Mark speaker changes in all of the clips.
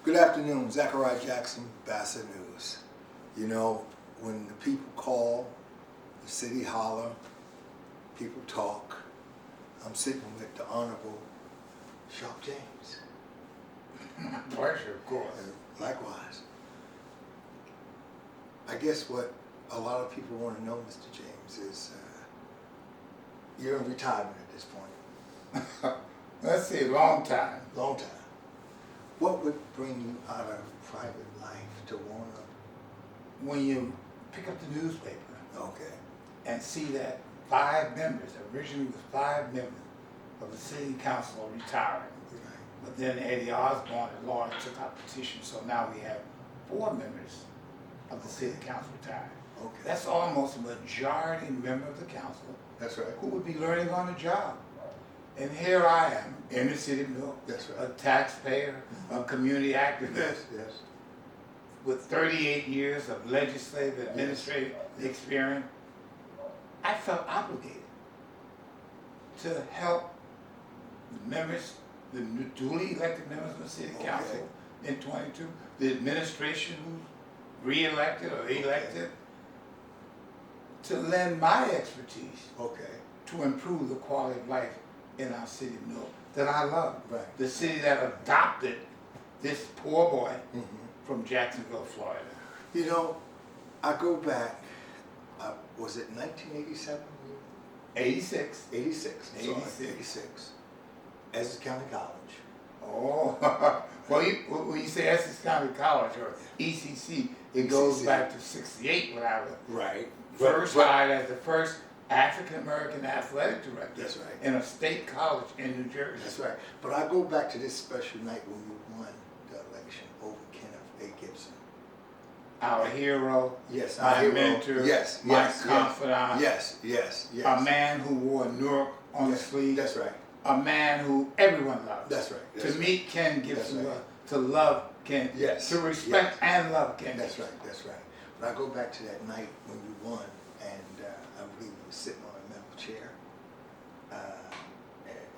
Speaker 1: Good afternoon, Zachariah Jackson, BASA News. You know, when the people call, the city holler, people talk, I'm sitting with the Honorable Sharpe James.
Speaker 2: Pleasure, of course.
Speaker 1: Likewise. I guess what a lot of people want to know, Mr. James, is you're in retirement at this point.
Speaker 2: Let's see, long time.
Speaker 1: Long time. What would bring you out of private life to want to?
Speaker 2: When you pick up the newspaper
Speaker 1: Okay.
Speaker 2: and see that 5 members, originally it was 5 members of the city council are retiring.
Speaker 1: Right.
Speaker 2: But then Eddie Osborne at large took our petition, so now we have 4 members of the city council retiring.
Speaker 1: Okay.
Speaker 2: That's almost a majority member of the council
Speaker 1: That's right.
Speaker 2: who would be learning on the job. And here I am in the city of Newark,
Speaker 1: That's right.
Speaker 2: a taxpayer, a community activist,
Speaker 1: Yes.
Speaker 2: with 38 years of legislative, administrative experience. I felt obligated to help the members, the duly elected members of the city council in 22, the administration who's re-elected or elected, to lend my expertise
Speaker 1: Okay.
Speaker 2: to improve the quality of life in our city of Newark that I love.
Speaker 1: Right.
Speaker 2: The city that adopted this poor boy
Speaker 1: Mm-hmm.
Speaker 2: from Jacksonville, Florida.
Speaker 1: You know, I go back, was it 1987?
Speaker 2: 86.
Speaker 1: 86. I'm sorry,
Speaker 2: 86.
Speaker 1: 86. Essex County College.
Speaker 2: Oh, well, when you say Essex County College or ECC, it goes
Speaker 1: ECC.
Speaker 2: back to 68 when I was
Speaker 1: Right.
Speaker 2: first hired as the first African American athletic director
Speaker 1: That's right.
Speaker 2: in a state college in New Jersey.
Speaker 1: That's right. But I go back to this special night when you won the election over Kenneth A. Gibson.
Speaker 2: Our hero,
Speaker 1: Yes,
Speaker 2: my
Speaker 1: our hero.
Speaker 2: mentor,
Speaker 1: Yes,
Speaker 2: my
Speaker 1: yes,
Speaker 2: confidant,
Speaker 1: Yes, yes, yes.
Speaker 2: a man who wore Newark on his
Speaker 1: Yes,
Speaker 2: sleeve,
Speaker 1: that's right.
Speaker 2: a man who everyone loves.
Speaker 1: That's right.
Speaker 2: To
Speaker 1: That's right.
Speaker 2: meet Ken Gibson,
Speaker 1: That's right.
Speaker 2: to love Ken,
Speaker 1: Yes,
Speaker 2: to respect and love Ken.
Speaker 1: That's right, that's right. But I go back to that night when you won, and I believe you were sitting on a metal chair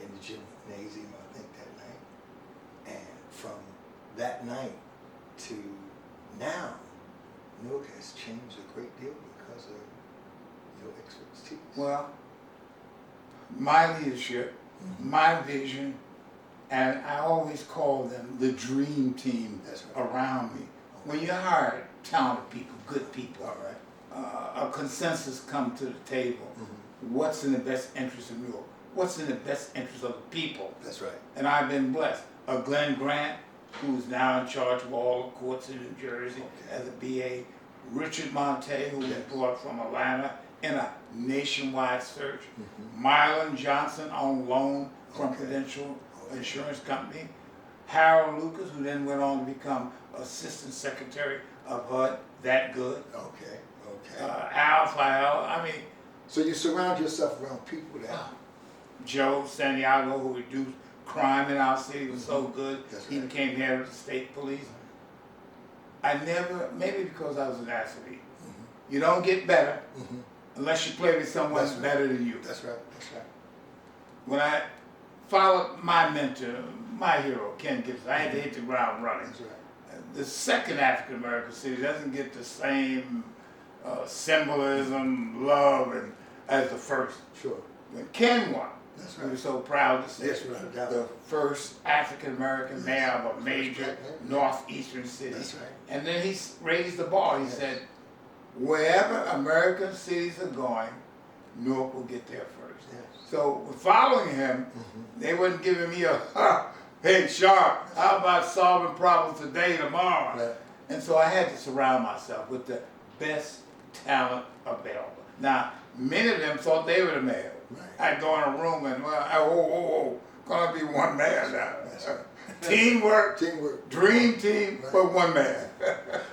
Speaker 1: in the gymnasium, I think, that night. And from that night to now, Newark has changed a great deal because of your expertise.
Speaker 2: Well, my leadership, my vision, and I always call them the dream team
Speaker 1: That's right.
Speaker 2: around me. When you hire talented people, good people,
Speaker 1: All right.
Speaker 2: a consensus come to the table. What's in the best interest of New York? What's in the best interest of the people?
Speaker 1: That's right.
Speaker 2: And I've been blessed. Glenn Grant, who's now in charge of all the courts in New Jersey as a BA. Richard Monte, who was brought from Atlanta in a nationwide search. Mylan Johnson on loan from Prudential Insurance Company. Harold Lucas, who then went on to become Assistant Secretary of HUD, that good.
Speaker 1: Okay, okay.
Speaker 2: Al Fael, I mean,
Speaker 1: So you surround yourself around people that...
Speaker 2: Joe Santiago, who reduced crime in our city, was so good.
Speaker 1: That's
Speaker 2: He
Speaker 1: right.
Speaker 2: became head of the state police. I never, maybe because I was an athlete, you don't get better unless you play with someone
Speaker 1: That's right.
Speaker 2: better than you.
Speaker 1: That's right, that's right.
Speaker 2: When I followed my mentor, my hero, Ken Gibson, I had to hit the ground running.
Speaker 1: That's right.
Speaker 2: The second African American city doesn't get the same symbolism, love, and as the first.
Speaker 1: Sure.
Speaker 2: When Ken won,
Speaker 1: That's
Speaker 2: we were
Speaker 1: right.
Speaker 2: so proud to say
Speaker 1: Yes, without a doubt.
Speaker 2: the first African American mayor of a major
Speaker 1: black mayor.
Speaker 2: northeastern city.
Speaker 1: That's right.
Speaker 2: And then he raised the bar. He
Speaker 1: Yes.
Speaker 2: said, wherever American cities are going, Newark will get there first.
Speaker 1: Yes.
Speaker 2: So following him, they wasn't giving me a, hey, Sharpe, how about solving problems today, tomorrow?
Speaker 1: Right.
Speaker 2: And so I had to surround myself with the best talent available. Now, many of them thought they were the mayor.
Speaker 1: Right.
Speaker 2: I'd go in a room and, well, gonna be one mayor now.
Speaker 1: That's right.
Speaker 2: Teamwork,
Speaker 1: Teamwork.
Speaker 2: dream team,
Speaker 1: Right.
Speaker 2: but one mayor.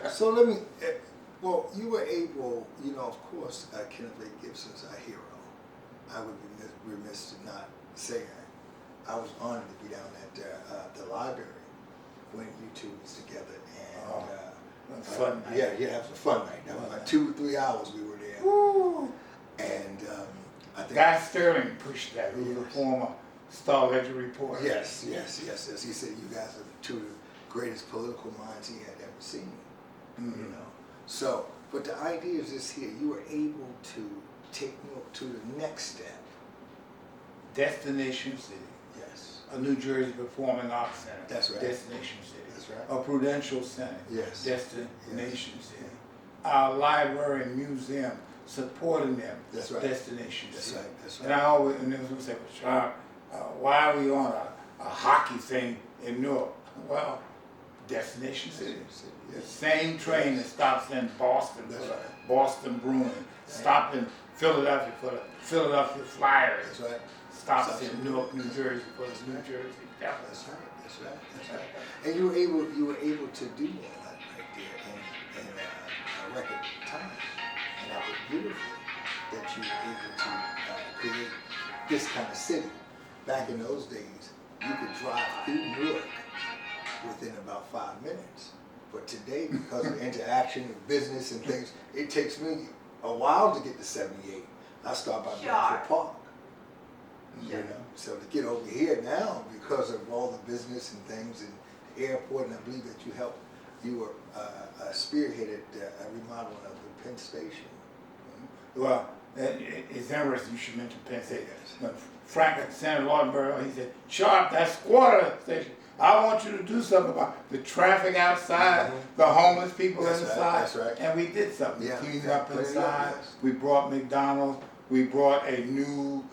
Speaker 1: So let me, well, you were able, you know, of course, Kenneth A. Gibson's our hero. I would be remiss to not say that. I was honored to be down at the library when you two was together. And
Speaker 2: Fun night.
Speaker 1: Yeah, it was a fun night. That was like 2 or 3 hours we were there.
Speaker 2: Woo.
Speaker 1: And I think...
Speaker 2: Guy Sterling pushed that, who was a
Speaker 1: Yes.
Speaker 2: former Star Ledger reporter.
Speaker 1: Yes. He said you guys are two of the greatest political minds he had ever seen. You know, so but the idea is this here: you were able to take Newark to the next step.
Speaker 2: Destination City.
Speaker 1: Yes.
Speaker 2: A New Jersey Performing Arts Center.
Speaker 1: That's right.
Speaker 2: Destination City.
Speaker 1: That's right.
Speaker 2: A Prudential Center.
Speaker 1: Yes.
Speaker 2: Destination City. Our library and museum supporting them.
Speaker 1: That's right.
Speaker 2: Destination
Speaker 1: That's
Speaker 2: City.
Speaker 1: right. That's right.
Speaker 2: And I always, and they was gonna say, well, Sharpe, why are we on a hockey thing in Newark? Well, Destination City. The same train that stops in Boston for the Boston Bruins, stopped in Philadelphia for the Philadelphia Flyers.
Speaker 1: That's right.
Speaker 2: Stops in Newark, New Jersey for the New Jersey Devils.
Speaker 1: That's right. That's right. That's right. And you were able to do all that right there in a record time, and that was beautiful that you were able to create this kind of city. Back in those days, you could drive through Newark within about 5 minutes. But today, because of interaction with business and things, it takes me a while to get to 78. I start by Bedford Park. You know, so to get over here now, because of all the business and things and the airport, and I believe that you were spearheaded a remodeling of the Penn Station.
Speaker 2: Well, it's interesting you should mention Penn Station. When Frank at Senator Laudenberg, he said, Sharpe, that squatter station, I want you to do something about the traffic outside, the homeless people inside.
Speaker 1: That's right.
Speaker 2: And we did something.
Speaker 1: Yeah.
Speaker 2: We cleaned up inside.
Speaker 1: Yes.
Speaker 2: We brought McDonald's. We brought a new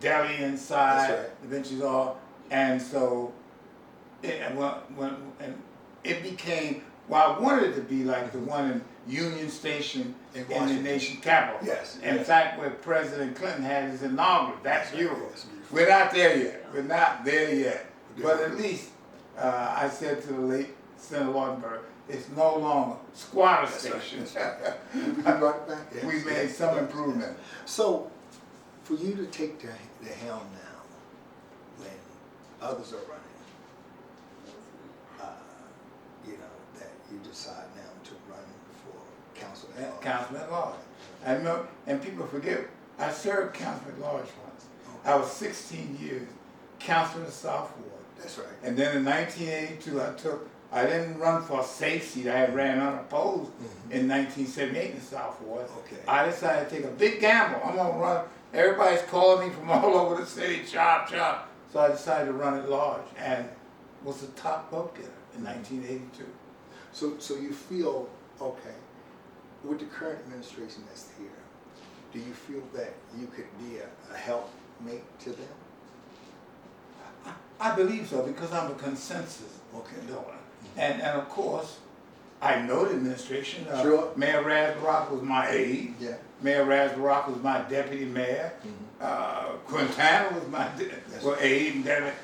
Speaker 2: deli inside.
Speaker 1: That's right.
Speaker 2: The benches all. And so, when it became, well, I wanted it to be like the one in Union Station in the
Speaker 1: Washington.
Speaker 2: nation capital.
Speaker 1: Yes.
Speaker 2: In
Speaker 1: yes.
Speaker 2: fact, where President Clinton had his inaugural. That's
Speaker 1: Yes.
Speaker 2: beautiful.
Speaker 1: Yes.
Speaker 2: We're not there yet. We're not there yet.
Speaker 1: Yeah.
Speaker 2: But at least, I said to the late Senator Laudenberg, it's no longer squatter
Speaker 1: That's right.
Speaker 2: station.
Speaker 1: We brought it back. Yes.
Speaker 2: We made
Speaker 1: Yes.
Speaker 2: some
Speaker 1: Yes.
Speaker 2: improvement.
Speaker 1: So, for you to take the helm now, when others are running, you know, that you decide now to run for council at large.
Speaker 2: Councilman at large. I know, and people forget, I served councilman at large once. I was 16 years councilman of South Ward.
Speaker 1: That's right.
Speaker 2: And then in 1982, I didn't run for a safe seat. I had ran unopposed in 1978 in South Ward.
Speaker 1: Okay.
Speaker 2: I decided to take a big gamble. I'm gonna run. Everybody's calling me from all over the city, Sharpe. So I decided to run at large and was the top vote getter in 1982.
Speaker 1: So you feel, okay, with the current administration that's here, do you feel that you could be a helpmate to them?
Speaker 2: I believe so because I'm a consensus donor. And of course, I know the administration.
Speaker 1: Sure.
Speaker 2: Mayor Rasborough was my aide.
Speaker 1: Yeah.
Speaker 2: Mayor Rasborough was my deputy mayor. Quintana was my aide and deputy.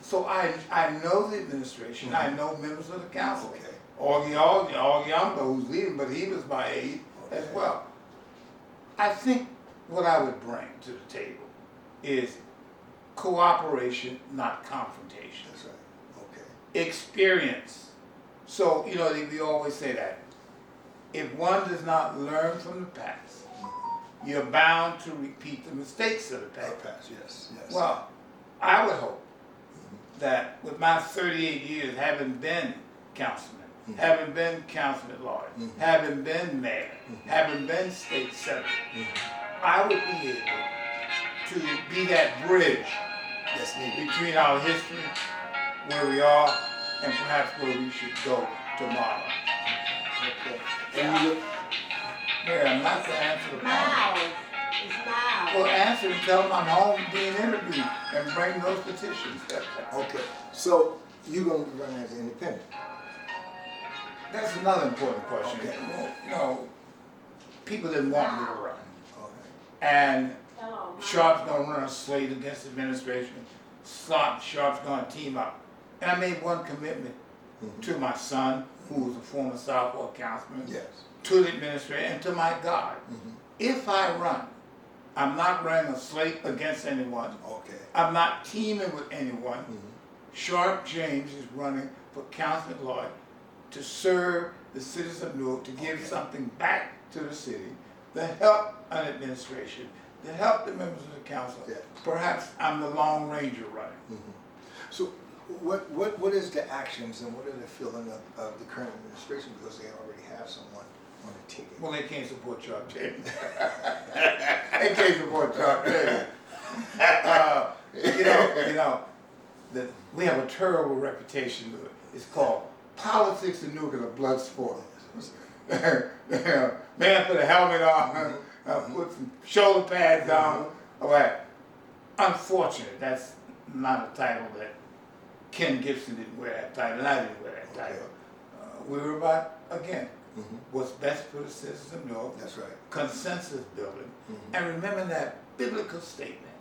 Speaker 2: So I know the administration. I know members of the council.
Speaker 1: Okay.
Speaker 2: Augie Ambo, who's leaving, but he was my aide as well. I think what I would bring to the table is cooperation, not confrontation.
Speaker 1: That's right. Okay.
Speaker 2: Experience. So, you know, we always say that if one does not learn from the past, you're bound to repeat the mistakes of the past.
Speaker 1: Yes.
Speaker 2: Well, I would hope that with my 38 years having been councilman, having been councilman at large, having been mayor, having been state senator, I would be able to be that bridge
Speaker 1: That's needed.
Speaker 2: between our history, where we are, and perhaps where we should go tomorrow.
Speaker 1: Okay. And you look,
Speaker 2: Mayor, I'm not going to answer the phone.
Speaker 3: Miles. It's Miles.
Speaker 2: Well, answer and tell them I'm home being interviewed and bring those petitions.
Speaker 1: okay. So you're going to be running as an independent.
Speaker 2: That's another important question.
Speaker 1: Okay.
Speaker 2: You know, people didn't want me to run.
Speaker 1: All right.
Speaker 2: And
Speaker 3: Hello, Miles.
Speaker 2: Sharpe's going to run a slate against the administration. Sharpe's going to team up. And I made one commitment to my son, who was a former Southport councilman,
Speaker 1: Yes.
Speaker 2: to the administration, and to my God. If I run, I'm not running a slate against anyone.
Speaker 1: Okay.
Speaker 2: I'm not teaming with anyone. Sharpe James is running for councilman at large to serve the citizens of Newark, to give something back to the city, to help an administration, to help the members of the council.
Speaker 1: Yeah.
Speaker 2: Perhaps I'm the Lone Ranger running.
Speaker 1: So what is the actions and what are the feeling of the current administration, because they already have someone on the ticket?
Speaker 2: Well, they can't support Sharpe. They can't support Sharpe. We have a terrible reputation. It's called politics in Newark is a blood sport. Man put a helmet on, put some shoulder pads on. All right. Unfortunate, that's not a title that Ken Gibson didn't wear that title, and I didn't wear that title. We were about, again, what's best for the citizens of Newark.
Speaker 1: That's right.
Speaker 2: Consensus building. And remember that biblical statement,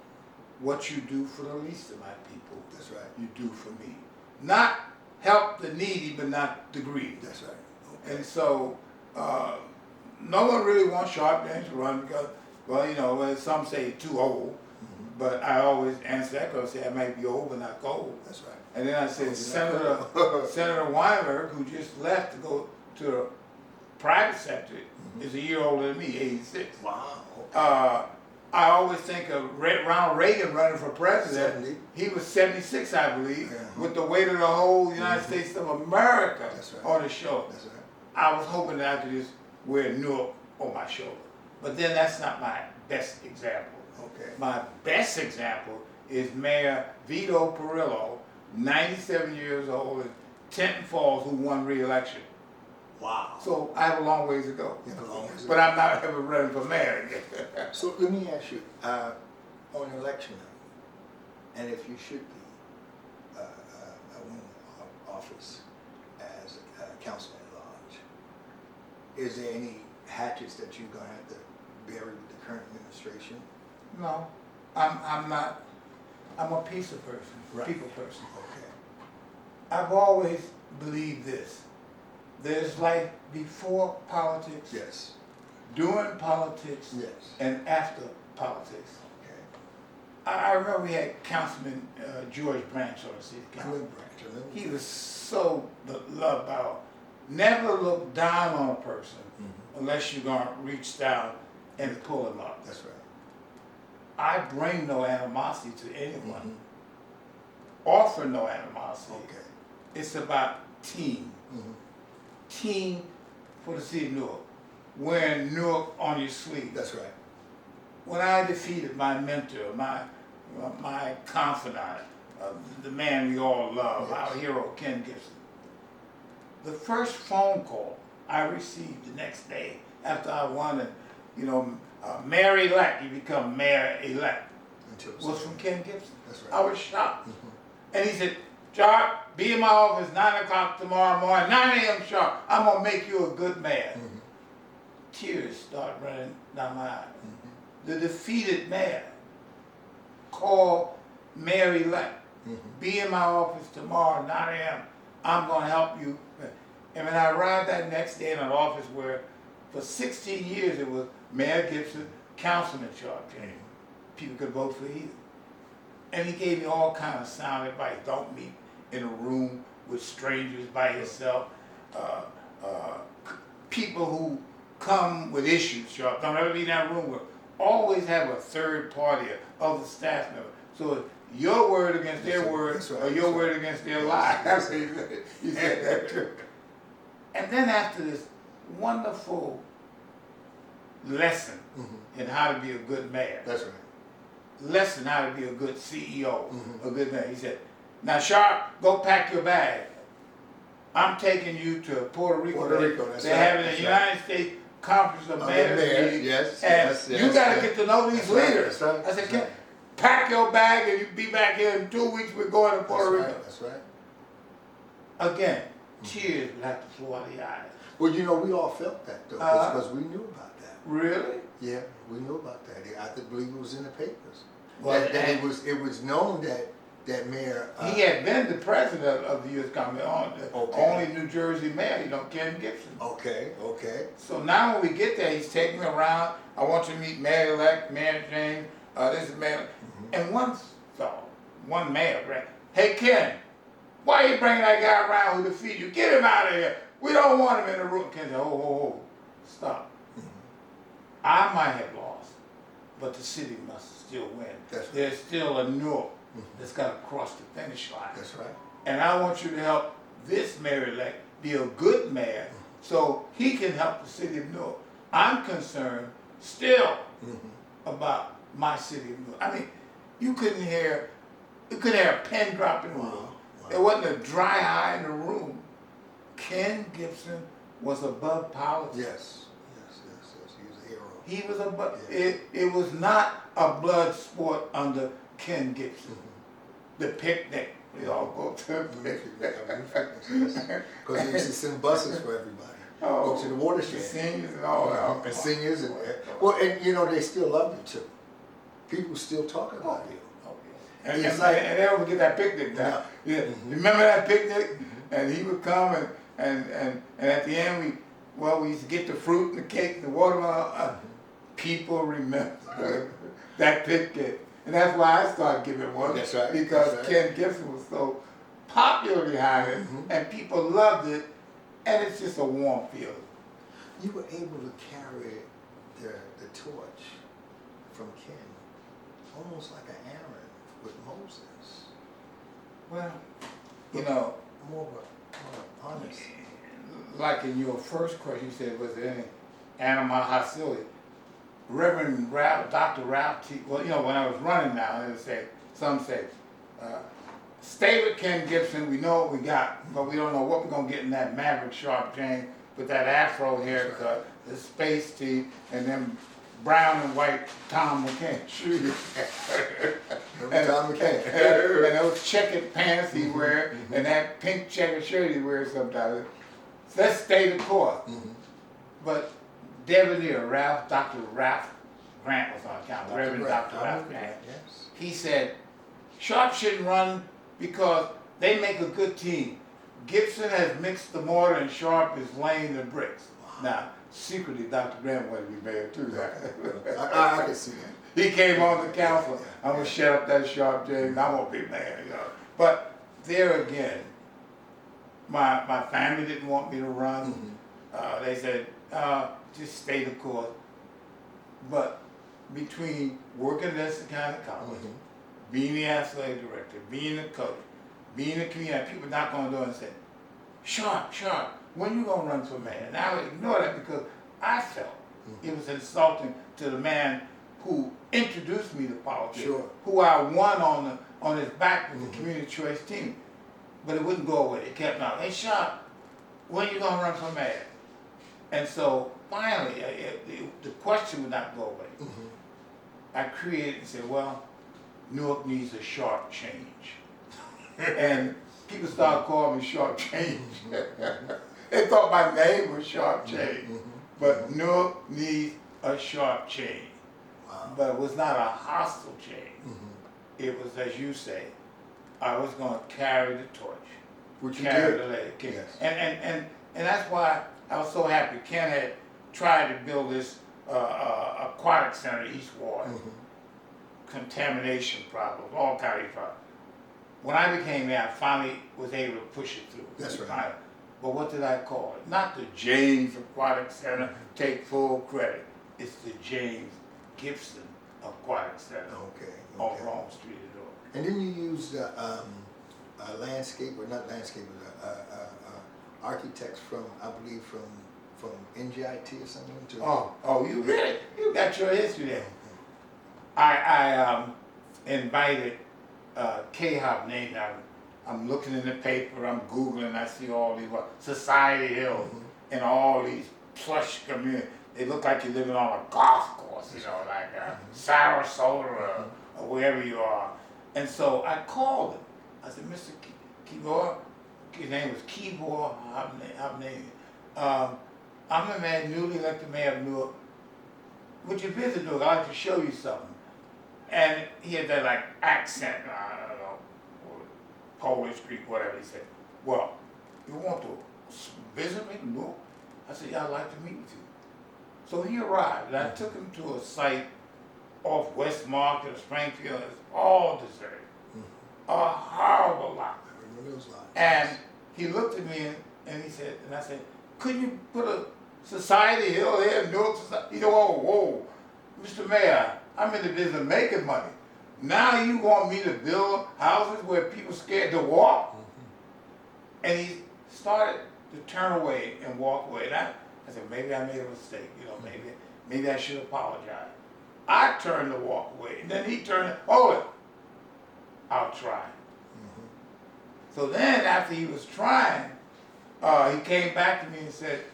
Speaker 2: what you do for the least of my people,
Speaker 1: That's right.
Speaker 2: you do for me. Not help the needy, but not the greedy.
Speaker 1: That's right. Okay.
Speaker 2: And so, no one really wants Sharpe to run because, well, some say too old, but I always answer that because I say I might be old but not cold.
Speaker 1: That's right.
Speaker 2: And then I said Senator Weinberg, who just left to go to the private sector, is a year older than me, 86.
Speaker 1: Wow. Okay.
Speaker 2: I always think of Ronald Reagan running for president.
Speaker 1: 70.
Speaker 2: He was 76, I believe, with the weight of the whole United States of America on his shoulder.
Speaker 1: That's right.
Speaker 2: I was hoping that I could just wear Newark on my shoulder. But then that's not my best example.
Speaker 1: Okay.
Speaker 2: My best example is Mayor Vito Perillo, 97 years old, in Tenton Falls, who won re-election.
Speaker 1: Wow.
Speaker 2: So I have a long ways to go.
Speaker 1: You have a long ways to
Speaker 2: But
Speaker 1: go.
Speaker 2: I'm not ever running for mayor again.
Speaker 1: So let me ask you, on election night, and if you should be winning office as a councilman at large, is there any hatchets that you're going to have to bury with the current administration?
Speaker 2: No, I'm not. I'm a people person.
Speaker 1: Right.
Speaker 2: People person.
Speaker 1: Okay.
Speaker 2: I've always believed this. There's life before politics,
Speaker 1: Yes.
Speaker 2: during politics,
Speaker 1: Yes.
Speaker 2: and after politics.
Speaker 1: Okay.
Speaker 2: I remember we had Councilman George Branch on the city council.
Speaker 1: Good branch.
Speaker 2: He was so loved by all. Never look down on a person unless you're going to reach down and pull him up.
Speaker 1: That's right.
Speaker 2: I bring no animosity to anyone. Offer no animosity.
Speaker 1: Okay.
Speaker 2: It's about team. Team for the city of Newark. Wearing Newark on your sleeve.
Speaker 1: That's right.
Speaker 2: When I defeated my mentor, my confidant, the man we all love, our hero Ken Gibson, the first phone call I received the next day after I won, and mayor-elect, you become mayor-elect, was from Ken Gibson.
Speaker 1: That's right.
Speaker 2: I was shocked. And he said, Sharpe, be in my office 9 o'clock tomorrow morning, 9 a.m. sharp. I'm going to make you a good mayor. Tears start running down my eyes. The defeated mayor called mayor-elect. Be in my office tomorrow, 9 a.m. I'm going to help you. And when I arrived that next day in an office where for 16 years it was Mayor Gibson, Councilman Sharpe. People could vote for either. And he gave me all kind of sound advice. Don't meet in a room with strangers by yourself. People who come with issues, Sharpe. Don't ever be in that room with. Always have a third party, other staff member. So it's your word against their word, or your word against their lie. You said that too. And then after this wonderful lesson in how to be a good mayor.
Speaker 1: That's right.
Speaker 2: Lesson how to be a good CEO, a good man. He said, now Sharpe, go pack your bag. I'm taking you to Puerto Rico.
Speaker 1: Puerto Rico, that's
Speaker 2: They're
Speaker 1: right.
Speaker 2: having a United States Conference of Mayors.
Speaker 1: Yes,
Speaker 2: and
Speaker 1: yes,
Speaker 2: you
Speaker 1: yes,
Speaker 2: got to
Speaker 1: yes.
Speaker 2: get to know these
Speaker 1: That's right,
Speaker 2: leaders.
Speaker 1: that's right,
Speaker 2: I said,
Speaker 1: that's right.
Speaker 2: pack your bag and you be back here in 2 weeks. We're going to Puerto Rico.
Speaker 1: That's right.
Speaker 2: Again, tears would have to flow out of your eyes.
Speaker 1: Well, we all felt that though, because we knew about that.
Speaker 2: Really?
Speaker 1: Yeah, we knew about that. I believe it was in the papers.
Speaker 2: Well,
Speaker 1: that it was known that mayor.
Speaker 2: He had been the president of the U.S. Congress, the only New Jersey mayor, Ken Gibson.
Speaker 1: Okay.
Speaker 2: So now when we get there, he's taking me around. I want you to meet Mayor-elect, Mayor James, this is Mayor. And one mayor, right? Hey, Ken, why are you bringing that guy around who defeated you? Get him out of here. We don't want him in the room. Ken said, oh, stop. I might have lost, but the city must still win.
Speaker 1: That's right.
Speaker 2: There's still a Newark that's got to cross the finish line.
Speaker 1: That's right.
Speaker 2: and I want you to help this mayor-elect be a good mayor so he can help the city of Newark. I'm concerned still about my city of Newark. I mean, you couldn't hear a pin drop in the room.
Speaker 1: Wow.
Speaker 2: There wasn't a dry eye in the room. Ken Gibson was above politics.
Speaker 1: Yes. He was a hero.
Speaker 2: He was above.
Speaker 1: Yeah.
Speaker 2: It was not a blood sport under Ken Gibson. The picnic, we all go to a picnic.
Speaker 1: Because he used to send buses for everybody.
Speaker 2: Oh,
Speaker 1: Go to the
Speaker 2: the
Speaker 1: watershed.
Speaker 2: seniors and all that.
Speaker 1: And seniors and well, and you know they still love you too. People still talk about you.
Speaker 2: And
Speaker 1: It's like-
Speaker 2: they don't forget that picnic now.
Speaker 1: Yeah.
Speaker 2: Yeah. Remember that picnic? And he would come and at the end we used to get the fruit and the cake and the watermelon. People remember that picnic. And that's why I started giving one.
Speaker 1: That's right.
Speaker 2: Because
Speaker 1: That's right.
Speaker 2: Ken Gibson was so popular behind it and people loved it, and it's just a warm feeling.
Speaker 1: You were able to carry the torch from Ken, almost like an Aaron with Moses.
Speaker 2: Well, you know,
Speaker 1: More of a honest.
Speaker 2: like in your first question, you said, was there any animal hostility? Reverend Ralph, Dr. Ralph T. Well, you know, when I was running now, they would say, some say, stay with Ken Gibson, we know what we got, but we don't know what we're going to get in that Maverick Sharpe chain with that afro haircut, the space tee, and them brown and white Tom McCain shoes.
Speaker 1: Remember Tom McCain?
Speaker 2: And those checkered pants he wear, and that pink checkered shirt he wears sometimes. So let's stay the course. But Debonair, Dr. Ralph Grant was on council, Reverend Dr. Ralph Grant.
Speaker 1: Yes.
Speaker 2: He said, Sharpe shouldn't run because they make a good team. Gibson has mixed the mortar and Sharpe is laying the bricks. Now, secretly, Dr. Grant wanted to be mayor too.
Speaker 1: I can see that.
Speaker 2: He came on the council. I'm gonna shut up that Sharpe James. I'm gonna be mayor, you know. But there again, my family didn't want me to run. They said, just stay the course. But between working at Leicester County College, being the athletic director, being the coach, being the community, people knock on the door and say, Sharpe, when you gonna run for mayor? And I would ignore that because I felt it was insulting to the man who introduced me to politics, who I won on his back with the community choice team. But it wouldn't go away. It kept on, hey Sharpe, when you gonna run for mayor? And so finally, the question would not go away. I created and said, well, Newark needs a Sharpe change. And people started calling me Sharpe Change. They thought my name was Sharpe Change. But Newark needs a Sharpe change.
Speaker 1: Wow.
Speaker 2: But it was not a hostile change. It was, as you say, I was going to carry the torch.
Speaker 1: Which you
Speaker 2: carry
Speaker 1: did.
Speaker 2: the lead.
Speaker 1: Yes.
Speaker 2: And that's why I was so happy. Ken had tried to build this aquatic center in East Ward. Contamination problems, all kinds of problems. When I became mayor, I finally was able to push it through.
Speaker 1: That's right.
Speaker 2: But what did I call it? Not the James Aquatic Center, take full credit. It's the James Gibson Aquatic Center on Rome Street in Newark.
Speaker 1: And then you used a landscape, or not landscape, but architects from, I believe, from NJIT or something.
Speaker 2: Oh, you really? You got your history there. I invited K-Hop named. I'm looking in the paper, I'm Googling, I see all these, Society Hill, and all these plush communities. They look like you're living on a golf course, you know, like Sarasota or wherever you are. And so I called him. I said, Mr. Kibor, his name was Kibor Habney. I'm a man newly elected mayor of Newark. Would you visit Newark? I'd like to show you something. And he had that like accent, I don't know, Polish, Greek, whatever. He said, well, you want to visit me in Newark? I said, yeah, I'd like to meet with you. So he arrived, and I took him to a site off West Market or Springfield. It's all deserted. A horrible lot.
Speaker 1: I remember those lots.
Speaker 2: And he looked at me and he said, and I said, couldn't you put a Society Hill here in Newark? He said, whoa, Mr. Mayor, I'm in the business of making money. Now you want me to build houses where people scared to walk? And he started to turn away and walk away. And I said, maybe I made a mistake, maybe I should apologize. I turned to walk away, and then he turned, hold it, I'll try. So then after he was trying, he came back to me and said,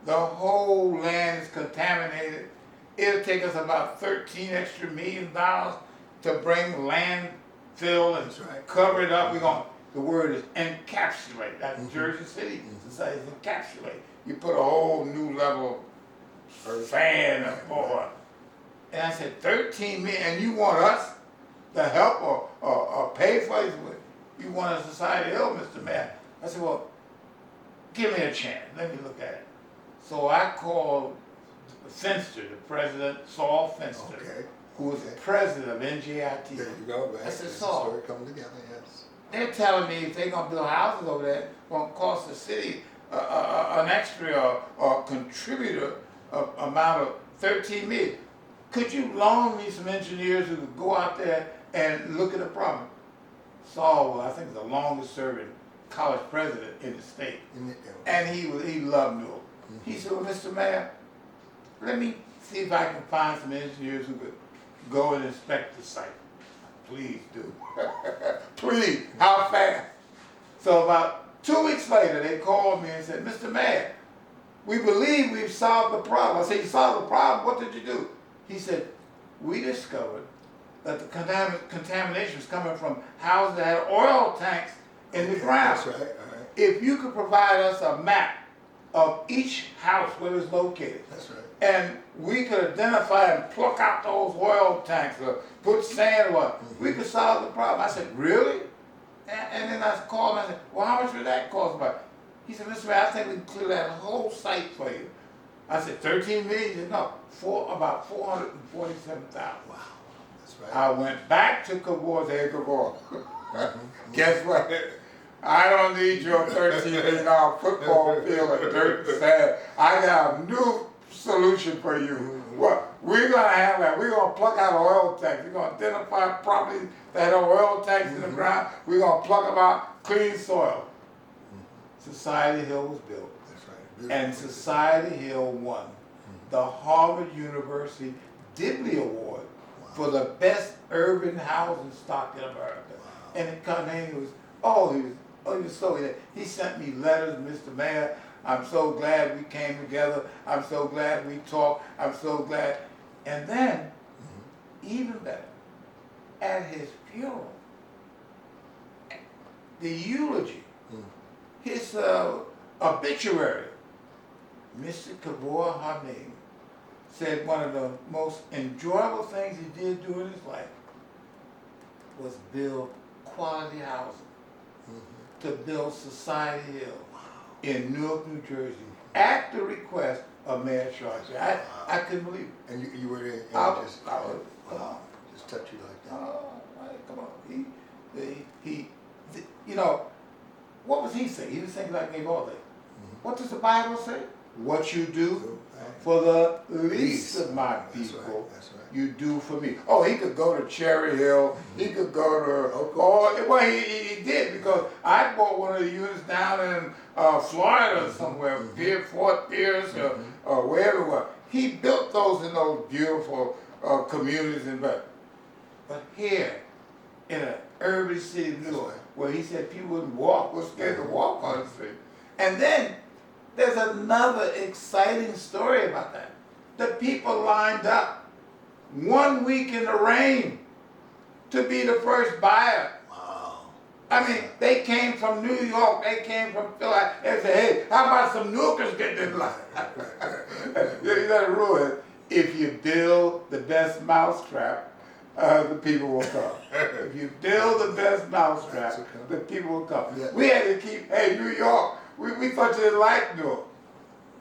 Speaker 2: the whole land is contaminated. It'll take us about $13 extra million to bring landfill and cover it up. The word is encapsulate. That's Jersey City society is encapsulate. You put a whole new level of fan and board. And I said, 13 million, and you want us to help or pay for it? You want a society help, Mr. Mayor? I said, well, give me a chance. Let me look at it. So I called Finster, the president, Saul Finster, who was the president of NJIT.
Speaker 1: There you go, right?
Speaker 2: I said,
Speaker 1: This
Speaker 2: Saul,
Speaker 1: story coming together, yes.
Speaker 2: they're telling me if they're going to build houses over there, it's going to cost the city an extra or contributor amount of 13 million. Could you loan me some engineers who could go out there and look at the problem? Saul, I think, the longest serving college president in the state. And he loved Newark. He said, well, Mr. Mayor, let me see if I can find some engineers who could go and inspect the site. Please do. Please, how fast? So about 2 weeks later, they called me and said, Mr. Mayor, we believe we've solved the problem. I said, you solved the problem? What did you do? He said, we discovered that the contamination was coming from houses that had oil tanks in the ground.
Speaker 1: That's right, all right.
Speaker 2: If you could provide us a map of each house where it's located,
Speaker 1: That's right.
Speaker 2: and we could identify and pluck out those oil tanks or put sand or what, we could solve the problem. I said, really? And then I called him and I said, well, how much would that cost? He said, Mr. Mayor, I think we can clear that whole site for you. I said, 13 million? He said, no, about 447,000.
Speaker 1: Wow, that's right.
Speaker 2: I went back to Kabor, said, Kabor, guess what? I don't need your $13 million football field and dirt and sand. I got a new solution for you. What? We're going to have that. We're going to pluck out oil tanks. We're going to identify properties that have oil tanks in the ground. We're going to pluck them out, clean soil. Society Hill was built.
Speaker 1: That's right.
Speaker 2: And Society Hill won the Harvard University Dibley Award for the best urban housing stock in America. And it was so, he sent me letters, Mr. Mayor, I'm so glad we came together, I'm so glad we talked, I'm so glad. And then, even better, at his funeral, the eulogy, his obituary, Mr. Kabor Hamid said one of the most enjoyable things he did during his life was build quality housing, to build Society Hill in Newark, New Jersey, at the request of Mayor Sharpe. I couldn't believe it.
Speaker 1: And you were there,
Speaker 2: Come
Speaker 1: just touch you like that.
Speaker 2: Oh, right, come on. What was he saying? He was saying like me all day. What does the Bible say? What you do for the least of my people,
Speaker 1: that's right.
Speaker 2: you do for me. Oh, he could go to Cherry Hill. He could go to, he did, because I bought one of the units down in Florida somewhere, Fort Pierce or wherever it was. He built those in those beautiful communities, but here in an urban city of New York, where he said people wouldn't walk, were scared to walk on the street. And then there's another exciting story about that. The people lined up 1 week in the rain to be the first buyer.
Speaker 1: Wow.
Speaker 2: I mean, they came from New York, they came from Philadelphia. They said, hey, how about some Newarkers getting in line? You got to rule it. If you build the best mousetrap, the people will come. If you build the best mousetrap, the people will come.
Speaker 1: Yeah.
Speaker 2: We had to keep, hey, New York, we thought you didn't like Newark.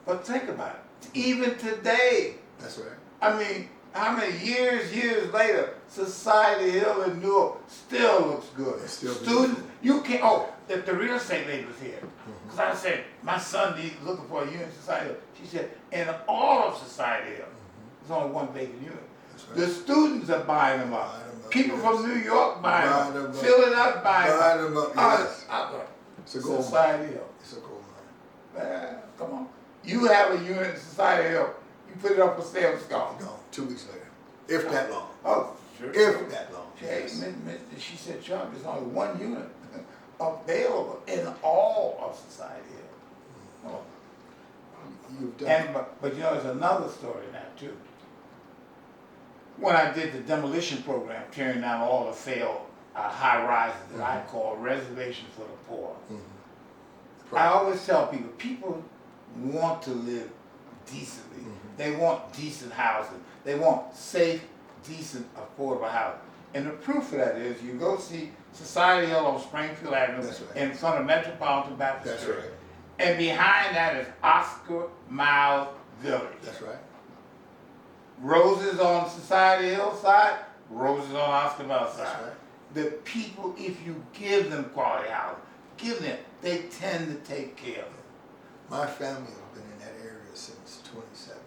Speaker 2: But think about it. Even today,
Speaker 1: That's right.
Speaker 2: I mean, how many years later, Society Hill in Newark still looks good.
Speaker 1: It's still
Speaker 2: Students, you can't, if the real estate lady was here, because I said, my son needs looking for a unit in Society Hill. She said, in all of Society Hill, there's only one vacant unit.
Speaker 1: Right.
Speaker 2: The students are buying them up. People from New York buying them up.
Speaker 1: Them up.
Speaker 2: Philadelphia buying them up.
Speaker 1: Them up, yes. It's a gold
Speaker 2: Society
Speaker 1: mine.
Speaker 2: Hill.
Speaker 1: It's a gold mine.
Speaker 2: Come on. You have a unit in Society Hill. You put it up for sale, it's gone.
Speaker 1: Gone 2 weeks later. If that long.
Speaker 2: Oh, sure.
Speaker 1: If that long.
Speaker 2: Hey,
Speaker 1: Yes.
Speaker 2: she said, Sharpe, there's only one unit available in all of Society Hill. Oh.
Speaker 1: You've done.
Speaker 2: And but you know, there's another story now too. When I did the demolition program, tearing down all the failed high rises that I call reservations for the poor, I always tell people want to live decently. They want decent housing. They want safe, decent, affordable housing. And the proof of that is you go see Society Hill on Springfield Avenue
Speaker 1: That's right.
Speaker 2: in front of Metropolitan Baptist
Speaker 1: That's
Speaker 2: Church.
Speaker 1: right.
Speaker 2: And behind that is Oscar Miles Village.
Speaker 1: That's right.
Speaker 2: Roses on Society Hill side, roses on Oscar Miles side.
Speaker 1: That's right.
Speaker 2: The people, if you give them quality housing, give them, they tend to take care of it.
Speaker 1: My family has been in that area since 27.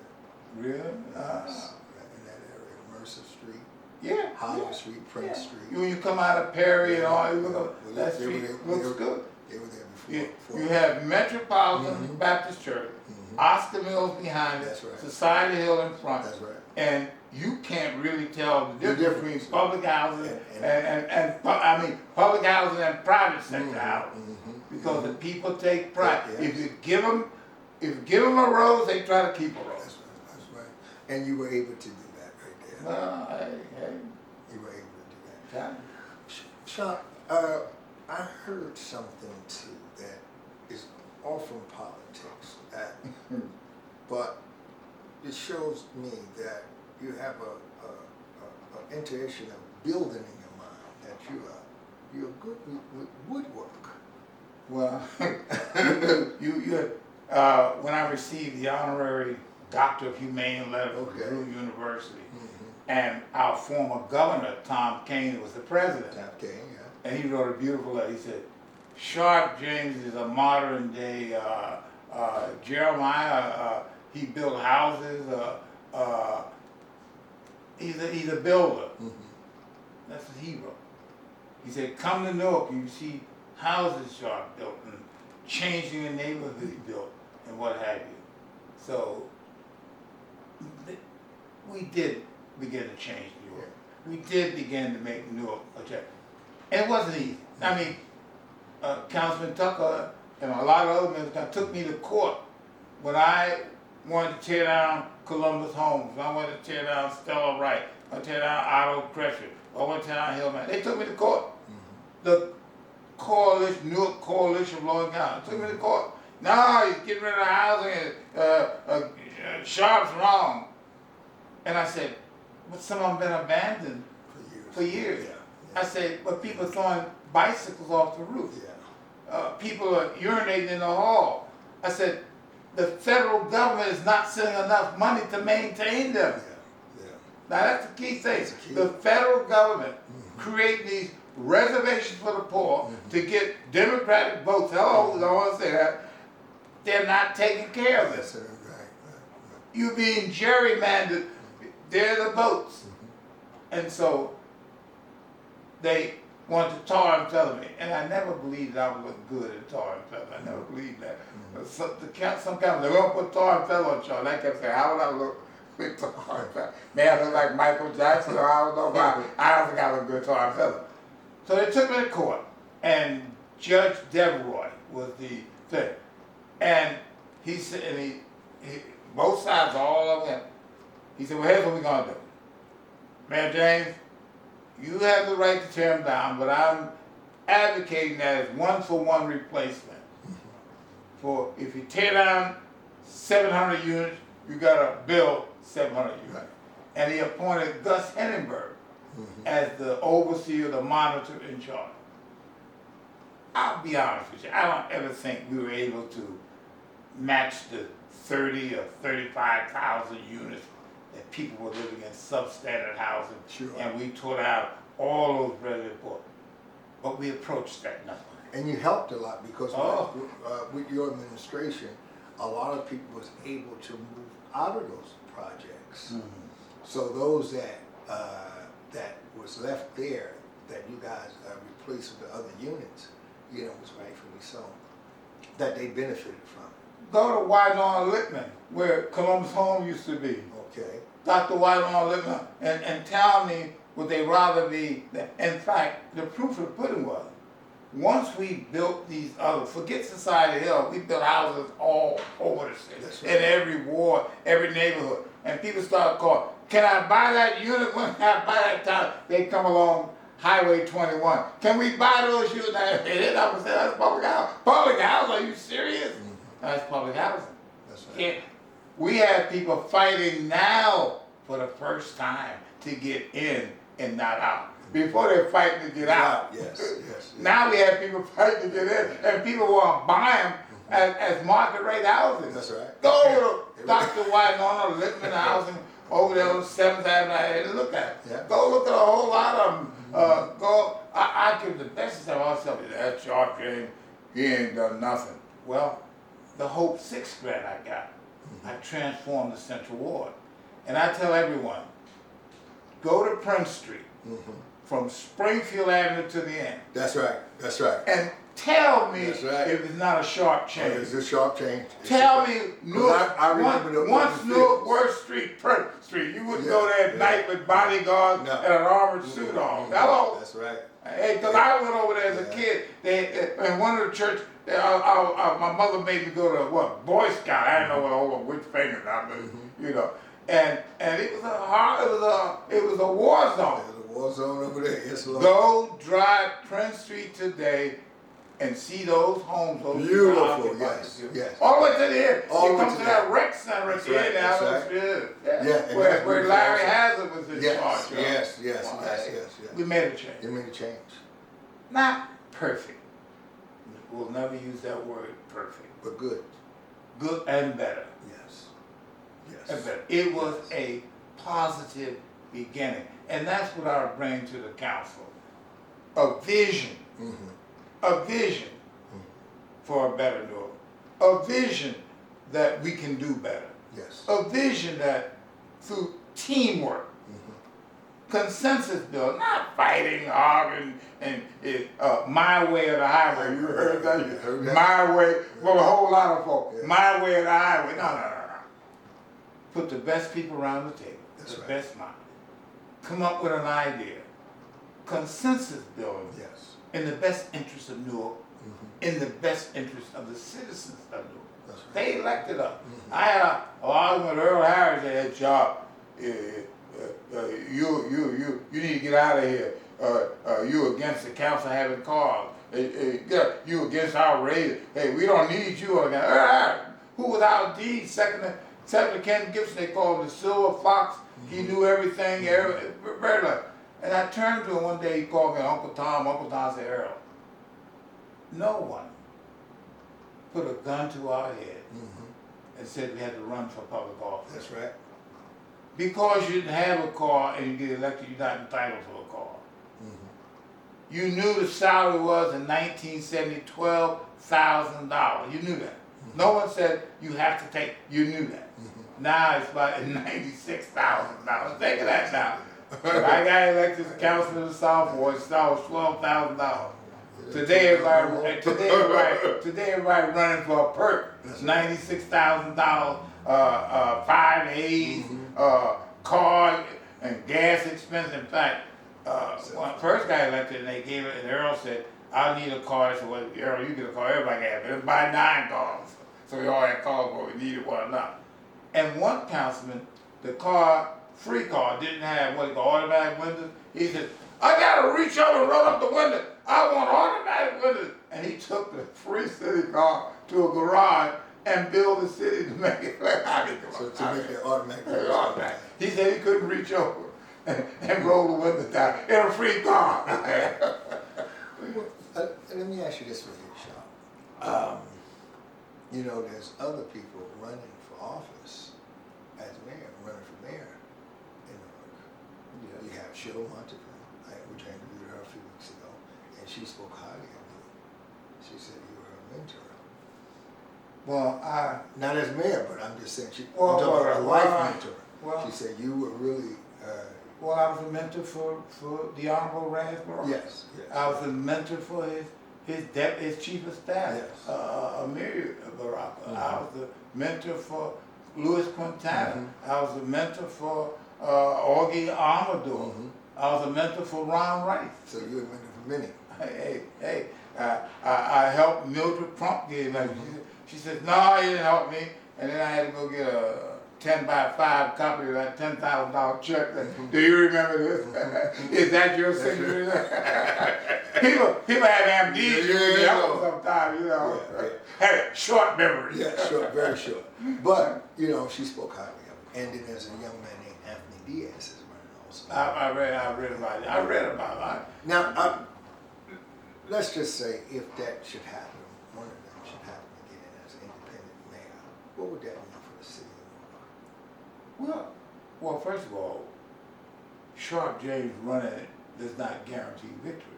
Speaker 2: Really?
Speaker 1: In that area, Mercer Street,
Speaker 2: Yeah.
Speaker 1: Hollow
Speaker 2: yeah,
Speaker 1: Street, Prince
Speaker 2: yeah.
Speaker 1: Street.
Speaker 2: When you come out of Perry and all, you look up,
Speaker 1: Well,
Speaker 2: that
Speaker 1: they were
Speaker 2: street
Speaker 1: there-
Speaker 2: looks good.
Speaker 1: They were there before.
Speaker 2: You have Metropolitan Baptist Church, Oscar Mills behind it,
Speaker 1: That's right.
Speaker 2: Society Hill in front.
Speaker 1: That's right.
Speaker 2: And you can't really tell the
Speaker 1: The
Speaker 2: difference between
Speaker 1: difference.
Speaker 2: public housing
Speaker 1: And-
Speaker 2: public housing and private sector housing. Because the people take pride.
Speaker 1: Yeah,
Speaker 2: If you give them a rose, they try to keep a rose.
Speaker 1: That's right. And you were able to do that right there.
Speaker 2: Well, hey,
Speaker 1: You were able to do that.
Speaker 2: okay.
Speaker 1: Sharpe, I heard something too that is all from politics, but it shows me that you have a intuition of building in your mind, that you're good with woodwork.
Speaker 2: Well, when I received the honorary Doctor of Humane letter from
Speaker 1: Okay.
Speaker 2: Drew University, and our former governor, Tom Kaine, was the president.
Speaker 1: Okay, yeah.
Speaker 2: And he wrote a beautiful letter. He said, Sharpe James is a modern day Jeremiah. He built houses. He's a builder. That's what he wrote. He said, come to Newark, you see houses Sharpe built and changing the neighborhood he built and what have you. So we did begin to change New York. We did begin to make Newark attractive. And it wasn't easy. I mean, Councilman Tucker and a lot of other men took me to court when I wanted to tear down Columbus Homes, when I wanted to tear down Stella Wright, I wanted to tear down Otto Kretschmer, I wanted to tear down Hillman. They took me to court. The coalition, Newark Coalition of Low Income, took me to court. No, he's getting rid of the housing, Sharpe's wrong. And I said, but some of them been abandoned for years.
Speaker 1: Yeah.
Speaker 2: I said, but people are throwing bicycles off the roof.
Speaker 1: Yeah.
Speaker 2: People are urinating in the hall. I said, the federal government is not sending enough money to maintain them.
Speaker 1: Yeah.
Speaker 2: Now that's the key thing.
Speaker 1: That's the key.
Speaker 2: The federal government creating these reservations for the poor to get Democratic votes. Hello, I don't want to say that. They're not taking care of
Speaker 1: That's
Speaker 2: it.
Speaker 1: right.
Speaker 2: You being gerrymandered, they're the votes. And so they want to tar and feather me. And I never believed I would look good in tar and feather. I never believed that. Sometimes they're going to put tar and feather on Charles. I kept saying, how would I look with tar and feather? May I look like Michael Jackson? Or I don't know about I don't think I look good tar and feather. So they took me to court. And Judge Deveroy was the thing. And he said, and he both sides, all of them, he said, well, here's what we're going to do. Mayor James, you have the right to tear them down, but I'm advocating that as one-for-one replacement. For if you tear down 700 units, you got to build 700 units. And he appointed Gus Henningberg as the overseer, the monitor in charge. I'll be honest with you, I don't ever think we were able to match the 30 or 35,000 units that people were living in substandard housing.
Speaker 1: Sure.
Speaker 2: And we tore out all those resident poor. But we approached that number.
Speaker 1: And you helped a lot because
Speaker 2: Oh.
Speaker 1: with your administration, a lot of people was able to move out of those projects. So those that was left there, that you guys replaced with the other units, you know, was rightfully so, that they benefited from.
Speaker 2: Go to Wynonna Lippman, where Columbus Home used to be.
Speaker 1: Okay.
Speaker 2: Dr. Wynonna Lippman, and tell me would they rather be, in fact, the proof of the pudding was, once we built these other, forget Society Hill, we built houses all over the city,
Speaker 1: That's
Speaker 2: in
Speaker 1: right.
Speaker 2: every ward, every neighborhood. And people started calling, can I buy that unit? When can I buy that time? They come along Highway 21. Can we buy those units? And I would say, that's public house. Public house, are you serious? That's public housing.
Speaker 1: That's right.
Speaker 2: Yeah. We have people fighting now for the first time to get in and not out. Before they're fighting to get out.
Speaker 1: Yes.
Speaker 2: Now we have people fighting to get in, and people want to buy them as market rate houses.
Speaker 1: That's right.
Speaker 2: Go to Dr. Wynonna Lippman Housing over there on 7th Avenue and look at it.
Speaker 1: Yeah.
Speaker 2: Go look at a whole lot of them. I give the best of all tell you that Sharpe James, he ain't done nothing. Well, the Hope 6 grant I got, I transformed the Central Ward. And I tell everyone, go to Prince Street, from Springfield Avenue to the end.
Speaker 1: That's right. That's right.
Speaker 2: And tell me
Speaker 1: That's right.
Speaker 2: if it's not a sharp change.
Speaker 1: It's a sharp change.
Speaker 2: Tell me,
Speaker 1: I remember the
Speaker 2: once
Speaker 1: open
Speaker 2: Newark
Speaker 1: fields.
Speaker 2: Worst Street, Prince Street, you wouldn't
Speaker 1: Yeah,
Speaker 2: go there at
Speaker 1: yeah.
Speaker 2: night with bodyguards
Speaker 1: No.
Speaker 2: and an armored suit on. Hello?
Speaker 1: That's right.
Speaker 2: Hey, because I went over there as a
Speaker 1: Yeah.
Speaker 2: kid, in one of the church, my mother made me go to Boy Scout. I didn't know which finger not, but you know. And it was it was a war zone.
Speaker 1: There's a war zone over there. Yes, Lord.
Speaker 2: Go drive Prince Street today and see those homes. Those
Speaker 1: Beautiful,
Speaker 2: occupied.
Speaker 1: yes.
Speaker 2: All the way to the end.
Speaker 1: All
Speaker 2: You
Speaker 1: the way
Speaker 2: come
Speaker 1: to
Speaker 2: to
Speaker 1: the
Speaker 2: that
Speaker 1: end.
Speaker 2: rec center at
Speaker 1: That's
Speaker 2: the
Speaker 1: right,
Speaker 2: end
Speaker 1: that's
Speaker 2: down
Speaker 1: right.
Speaker 2: the street.
Speaker 1: Yeah, and that's
Speaker 2: Where
Speaker 1: beautiful
Speaker 2: Larry
Speaker 1: also.
Speaker 2: Hazard was in charge.
Speaker 1: Yes.
Speaker 2: We made a change.
Speaker 1: You made a change.
Speaker 2: Not perfect. We'll never use that word perfect.
Speaker 1: But good.
Speaker 2: Good and better.
Speaker 1: Yes.
Speaker 2: And better. It was a positive beginning. And that's what I bring to the council. A vision. A vision for a better Newark. A vision that we can do better.
Speaker 1: Yes.
Speaker 2: A vision that through teamwork, consensus building, not fighting, arguing, and my way or the highway. You heard that?
Speaker 1: I heard that.
Speaker 2: My way. Well, a whole lot of folks.
Speaker 1: Yeah.
Speaker 2: My way or the highway. No. Put the best people around the table.
Speaker 1: That's
Speaker 2: the
Speaker 1: right.
Speaker 2: best mind. Come up with an idea. Consensus building.
Speaker 1: Yes.
Speaker 2: In the best interest of Newark. In the best interest of the citizens of Newark.
Speaker 1: That's right.
Speaker 2: They elected us. I had an argument with Earl Harris at that job. You need to get out of here. You against the council having cars. You against our raise. Hey, we don't need you. Earl Harris, who was our deed, second to Ken Gibson, they called him the Silver Fox. He knew everything. Very much. And I turned to him one day, he called me Uncle Tom. Uncle Tom said, Earl, no one put a gun to our head and said we had to run for public office.
Speaker 1: That's right.
Speaker 2: Because you didn't have a car and you get elected, you're not entitled to a car. You knew the salary was in 1970, $12,000. You knew that. No one said you have to take, you knew that. Now it's about $96,000. Think of that now. When I got elected as councilman of the South Ward, it was $12,000. Today everybody running for a perk. $96,000, 5 A's, car and gas expense. In fact, when I first got elected and they gave it, and Earl said, I need a car. I said, well, Earl, you get a car, everybody can have it. Let's buy 9 cars. So we all had cars, but we needed one enough. And one councilman, the car, free car, didn't have what you call automatic windows. He said, I gotta reach over and roll up the window. I want automatic windows. And he took the free city car to a garage and built the city to make it like
Speaker 1: So to make it automatic.
Speaker 2: He said he couldn't reach over and roll the window down in a free car.
Speaker 1: Let me ask you this for you, Sharpe. You know, there's other people running for office as mayor, running for mayor in Newark. You have Cheryl Montevin, which I interviewed her a few weeks ago, and she spoke highly of you. She said you were her mentor.
Speaker 2: Well,
Speaker 1: Not as mayor, but I'm just saying, I'm
Speaker 2: Well,
Speaker 1: talking about a
Speaker 2: well,
Speaker 1: life mentor.
Speaker 2: well-
Speaker 1: She said you were really,
Speaker 2: I was a mentor for the Honorable Ransborough.
Speaker 1: yes.
Speaker 2: I was a mentor for his chief of staff,
Speaker 1: Yes.
Speaker 2: Amir Baraka.
Speaker 1: Mhm.
Speaker 2: I was the mentor for Louis Quintana.
Speaker 1: Mhm.
Speaker 2: I was the mentor for Augie Amador.
Speaker 1: Mhm.
Speaker 2: I was a mentor for Ron Rice.
Speaker 1: So you're a mentor for many.
Speaker 2: Hey, I helped Mildred Crump get like she said, no, you didn't help me. And then I had to go get a 10x5 copy of that $10,000 check. Do you remember this? Is that your signature? people have amnesia sometimes, you know.
Speaker 1: Yeah.
Speaker 2: Hey, short memory.
Speaker 1: Yeah, short, very short. But, you know, she spoke highly of it. And then there's a young man named Anthony Diaz is running also.
Speaker 2: I read about it. I read about it.
Speaker 1: Now, let's just say if that should happen, one of them should happen again as an independent mayor, what would that mean for the city of Newark?
Speaker 2: Well, first of all, Sharpe James running it does not guarantee victory.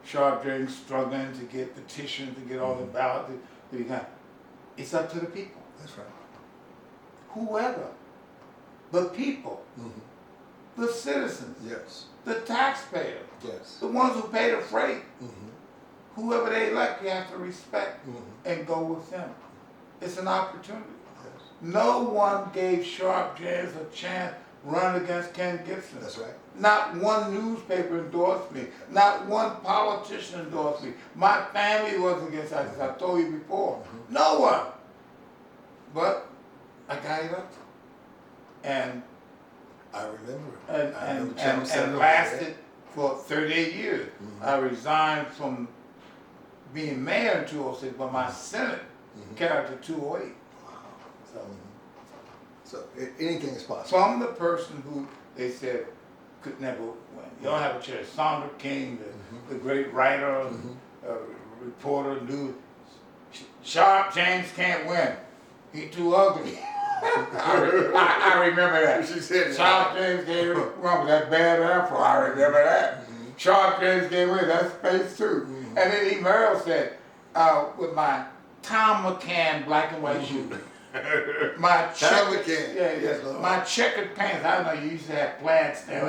Speaker 2: Sharpe James struggling to get petitions, to get all the ballots. It's up to the people.
Speaker 1: That's right.
Speaker 2: Whoever. The people. The citizens.
Speaker 1: Yes.
Speaker 2: The taxpayers.
Speaker 1: Yes.
Speaker 2: The ones who pay the freight. Whoever they elect, you have to respect and go with them. It's an opportunity.
Speaker 1: Yes.
Speaker 2: No one gave Sharpe James a chance run against Ken Gibson.
Speaker 1: That's right.
Speaker 2: Not one newspaper endorsed me. Not one politician endorsed me. My family was against us, as I told you before. No one. But I got elected. And
Speaker 1: I remember.
Speaker 2: and lasted for 38 years. I resigned from being mayor in 2006, but my Senate carried to 2008.
Speaker 1: Wow. So anything is possible.
Speaker 2: So I'm the person who they said could never win. You don't have a chance. Sandra King, the great writer, reporter, knew Sharpe James can't win. He too ugly. I remember that.
Speaker 1: She said
Speaker 2: Sharpe James can't run with that bad apple. I remember that. Sharpe James can't win. That's space too. And then E. Merrill said, with my Tom McCann black and white shoes. My my checkered pants. I don't know you used to have plaids there.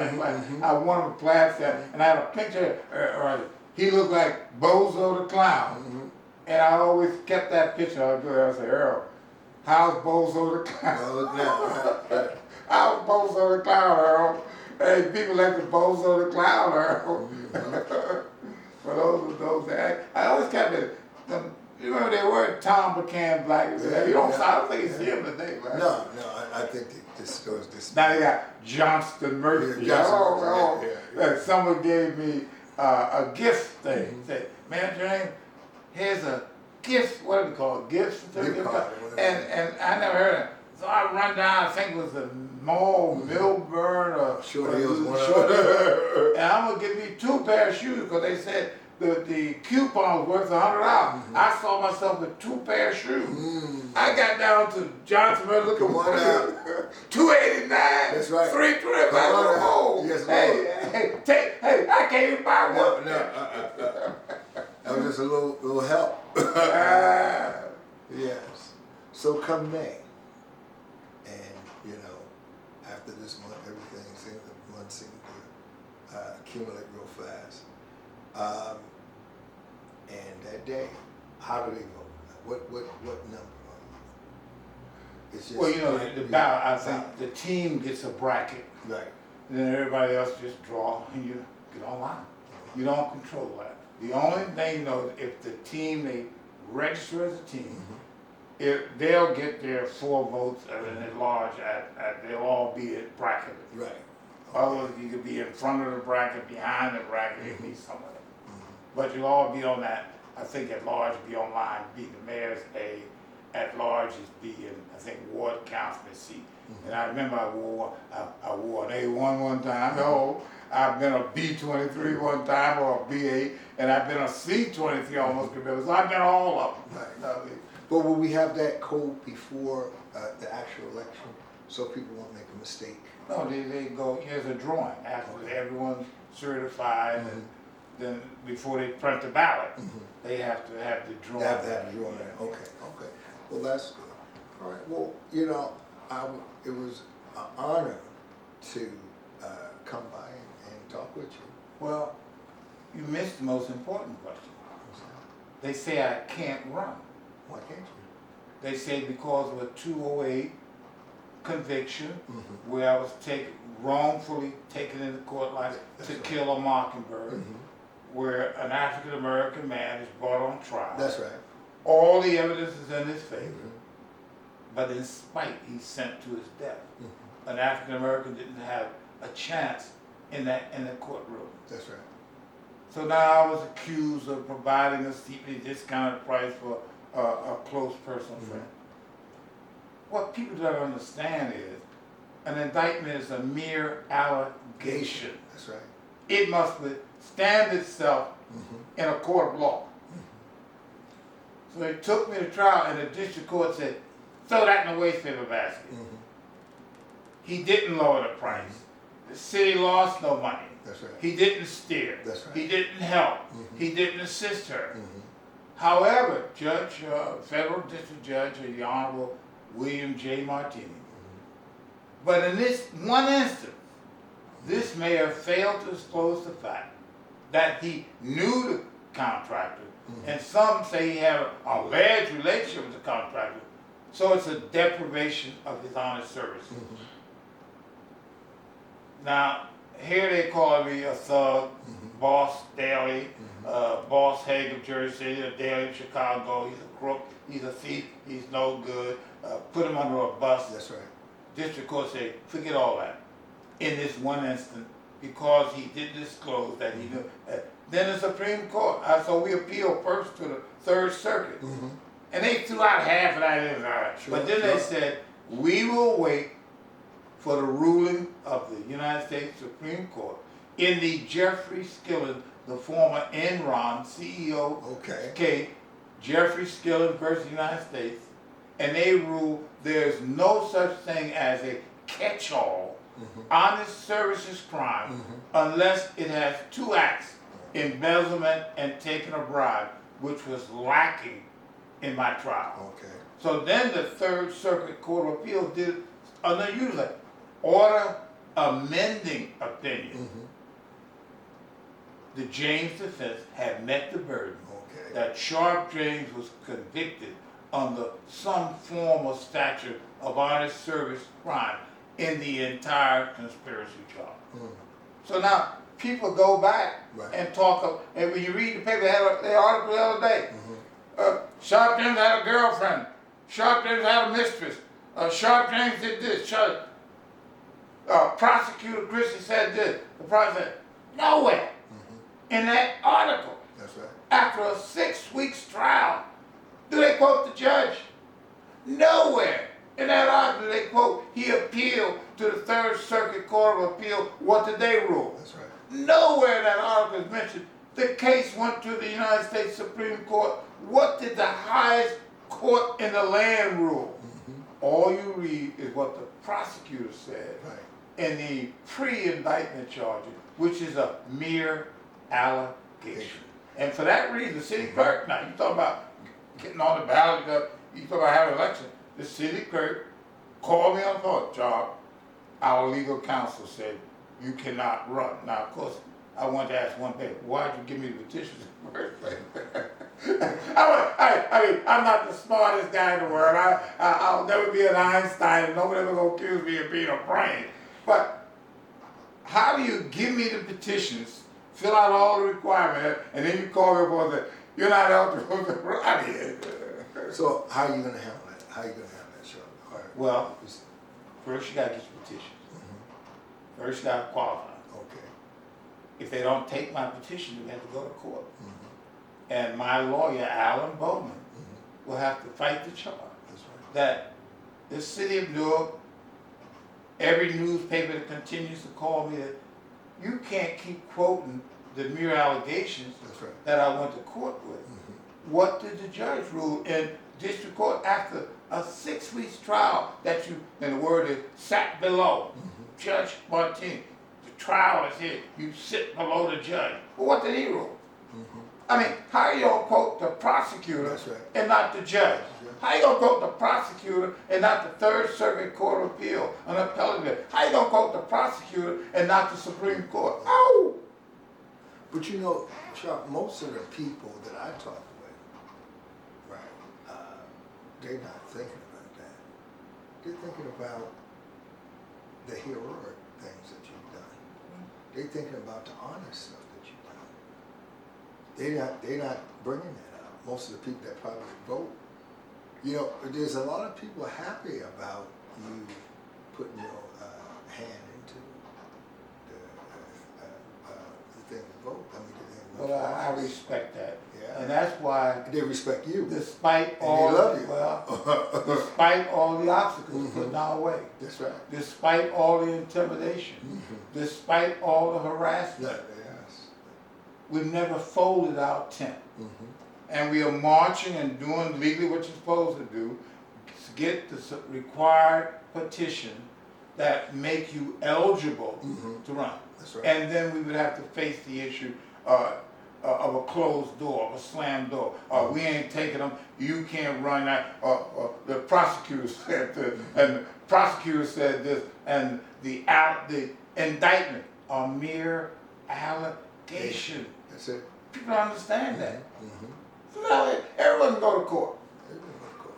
Speaker 2: I wanted a plaid there, and I had a picture. He looked like Bozo the Clown, and I always kept that picture. I would say, Earl, how's Bozo the Clown?
Speaker 1: Well, look now.
Speaker 2: How's Bozo the Clown, Earl? Hey, people like the Bozo the Clown, Earl. For those that I always kept it. You remember they were Tom McCann black. You don't. I don't think it's him today, right?
Speaker 1: No, I think this goes this.
Speaker 2: Now they got Johnston Murphy. Someone gave me a gift thing. Said, man, James, here's a gift. What do we call it? Gift certificate. And I never heard it. So I run down. I think it was the mall, Milburn, or
Speaker 1: Short Hills,
Speaker 2: and I'm gonna give you 2 pair of shoes because they said. The coupon was worth $100. I saw myself with 2 pair of shoes. I got down to Johnson looking for $289.
Speaker 1: That's right.
Speaker 2: 3 trips. I was home.
Speaker 1: Yes,
Speaker 2: hey, I can't even buy one.
Speaker 1: That was just a little help. Yes. So come May, and after this month, the months seem to accumulate real fast. And that day, how do they vote? What number? It's just
Speaker 2: the ballot. I think the team gets a bracket,
Speaker 1: right.
Speaker 2: And then everybody else just draw, and you get online. You don't control that. The only thing, if the team they register as a team, if they'll get their 4 votes at large, they'll all be bracketed.
Speaker 1: Right.
Speaker 2: Others, you could be in front of the bracket, behind the bracket, it be somewhere. But you'll all be on that, I think at large be online, be the mayor's A, at large is B, and I think ward councilman C. And I remember I wore an A1 one time, I've been a B23 one time, or a B8, and I've been a C23 almost, so I've been all of them.
Speaker 1: Right. But will we have that code before the actual election, so people won't make a mistake?
Speaker 2: No, they go, here's a drawing, after everyone's certified, and then before they print the ballot, they have to have the drawing.
Speaker 1: They have to have the drawing. Okay. Well, that's good. All right. Well, it was an honor to come by and talk with you.
Speaker 2: Well, you missed the most important question. They say I can't run.
Speaker 1: Why can't you?
Speaker 2: They say because of a 208 conviction
Speaker 1: Mm-hmm.
Speaker 2: where I was wrongfully taken into court like
Speaker 1: That's
Speaker 2: to
Speaker 1: right.
Speaker 2: kill a mockingbird,
Speaker 1: Mm-hmm.
Speaker 2: where an African American man is brought on trial.
Speaker 1: That's right.
Speaker 2: All the evidence is in his favor,
Speaker 1: Mm-hmm.
Speaker 2: but in spite, he's sent to his death.
Speaker 1: Mm-hmm.
Speaker 2: An African American didn't have a chance in the courtroom.
Speaker 1: That's right.
Speaker 2: So now I was accused of providing a steeply discounted price for a close personal friend. What people don't understand is an indictment is a mere allegation.
Speaker 1: That's right.
Speaker 2: It must withstand itself
Speaker 1: Mm-hmm.
Speaker 2: in a court of law. So they took me to trial and the district court said, throw that in the waste paper basket.
Speaker 1: Mm-hmm.
Speaker 2: He didn't lower the price. The city lost no money.
Speaker 1: That's right.
Speaker 2: He didn't steer.
Speaker 1: That's right.
Speaker 2: He didn't help.
Speaker 1: Mhm.
Speaker 2: He didn't assist her.
Speaker 1: Mm-hmm.
Speaker 2: However, federal district judge, the Honorable William J. Martini. But in this one instance, this mayor failed to disclose the fact that he knew the contractor, and some say he had an alleged relationship with the contractor, so it's a deprivation of his honest service.
Speaker 1: Mm-hmm.
Speaker 2: Now, here they call me a thug, Boss Daly, Boss Haig of Jersey City, a Daly of Chicago, he's a crook, he's a thief, he's no good, put him under a bus.
Speaker 1: That's right.
Speaker 2: District court said, forget all that. In this one instant, because he didn't disclose that he knew. Then the Supreme Court, so we appealed first to the Third Circuit.
Speaker 1: Mm-hmm.
Speaker 2: And they threw out half of that in there.
Speaker 1: Sure,
Speaker 2: But then they said, we will wait for the ruling of the United States Supreme Court in the Jeffrey Skillen, the former Enron CEO
Speaker 1: Okay.
Speaker 2: case, Jeffrey Skillen versus United States, and they ruled there's no such thing as a catch-all honest services crime unless it has two acts, embezzlement and taking a bribe, which was lacking in my trial.
Speaker 1: Okay.
Speaker 2: So then the Third Circuit Court of Appeals did an unusual order amending opinion. The James defense had met the burden
Speaker 1: Okay.
Speaker 2: that Sharpe James was convicted under some form of statute of honest service crime in the entire conspiracy charge. So now people go back
Speaker 1: Right.
Speaker 2: and talk, and when you read the paper, they had an article the other day. Sharpe James had a girlfriend. Sharpe James had a mistress. Sharpe James did this. Prosecutor Christie said this. The prosecutor said, nowhere in that article,
Speaker 1: That's right.
Speaker 2: after a 6 weeks trial, do they quote the judge? Nowhere in that article do they quote, he appealed to the Third Circuit Court of Appeal. What did they rule?
Speaker 1: That's right.
Speaker 2: Nowhere in that article is mentioned. The case went to the United States Supreme Court. What did the highest court in the land rule? All you read is what the prosecutor said
Speaker 1: Right.
Speaker 2: in the pre-indictment charges, which is a mere allegation. And for that reason, the city clerk, now you talk about getting on the ballot, you talk about having an election, the city clerk called me on the phone, Charles, our legal counsel said, you cannot run. Now, of course, I wanted to ask one thing, why'd you give me the petitions in the first place? I mean, I'm not the smartest guy in the world. I'll never be an Einstein, and nobody ever gonna accuse me of being a brain. But how do you give me the petitions, fill out all the requirements, and then you call me up and say, you're not eligible to run here?
Speaker 1: So how are you going to handle that? How are you going to handle that, Sharpe? All right.
Speaker 2: Well, first you gotta get your petitions. First you gotta qualify.
Speaker 1: Okay.
Speaker 2: If they don't take my petition, we have to go to court. And my lawyer, Alan Bowman, will have to fight the charge
Speaker 1: That's right.
Speaker 2: that the city of Newark, every newspaper that continues to call me, that you can't keep quoting the mere allegations
Speaker 1: That's right.
Speaker 2: that I went to court with. What did the judge rule in district court after a 6 weeks trial that you, and the word is, sat below? Judge Martini, the trial is here, you sit below the judge. Well, what did he rule? I mean, how you gonna quote the prosecutor
Speaker 1: That's right.
Speaker 2: and not the judge? How you gonna quote the prosecutor and not the Third Circuit Court of Appeal, an appellate judge? How you gonna quote the prosecutor and not the Supreme Court? Oh!
Speaker 1: But you know, Sharpe, most of the people that I talk with, right, they're not thinking about that. They're thinking about the heroic things that you've done. They're thinking about the honest stuff that you've done. They're not bringing that up. Most of the people that probably vote, you know, there's a lot of people happy about you putting your hand into the thing to vote. I mean,
Speaker 2: Well, I respect that.
Speaker 1: Yeah.
Speaker 2: And that's why,
Speaker 1: They respect you.
Speaker 2: despite
Speaker 1: And
Speaker 2: all,
Speaker 1: they love you.
Speaker 2: well, despite all the obstacles put in our way,
Speaker 1: That's right.
Speaker 2: despite all the intimidation, despite all the harassment,
Speaker 1: Yes.
Speaker 2: we've never folded our tent.
Speaker 1: Mm-hmm.
Speaker 2: And we are marching and doing legally what you're supposed to do, to get the required petition that make you eligible to run.
Speaker 1: That's right.
Speaker 2: And then we would have to face the issue of a closed door, of a slammed door. We ain't taking them, you can't run that. The prosecutor said this, and the prosecutor said this, and the indictment are mere allegation.
Speaker 1: That's it.
Speaker 2: People don't understand that.
Speaker 1: Mm-hmm.
Speaker 2: So now everyone can go to court.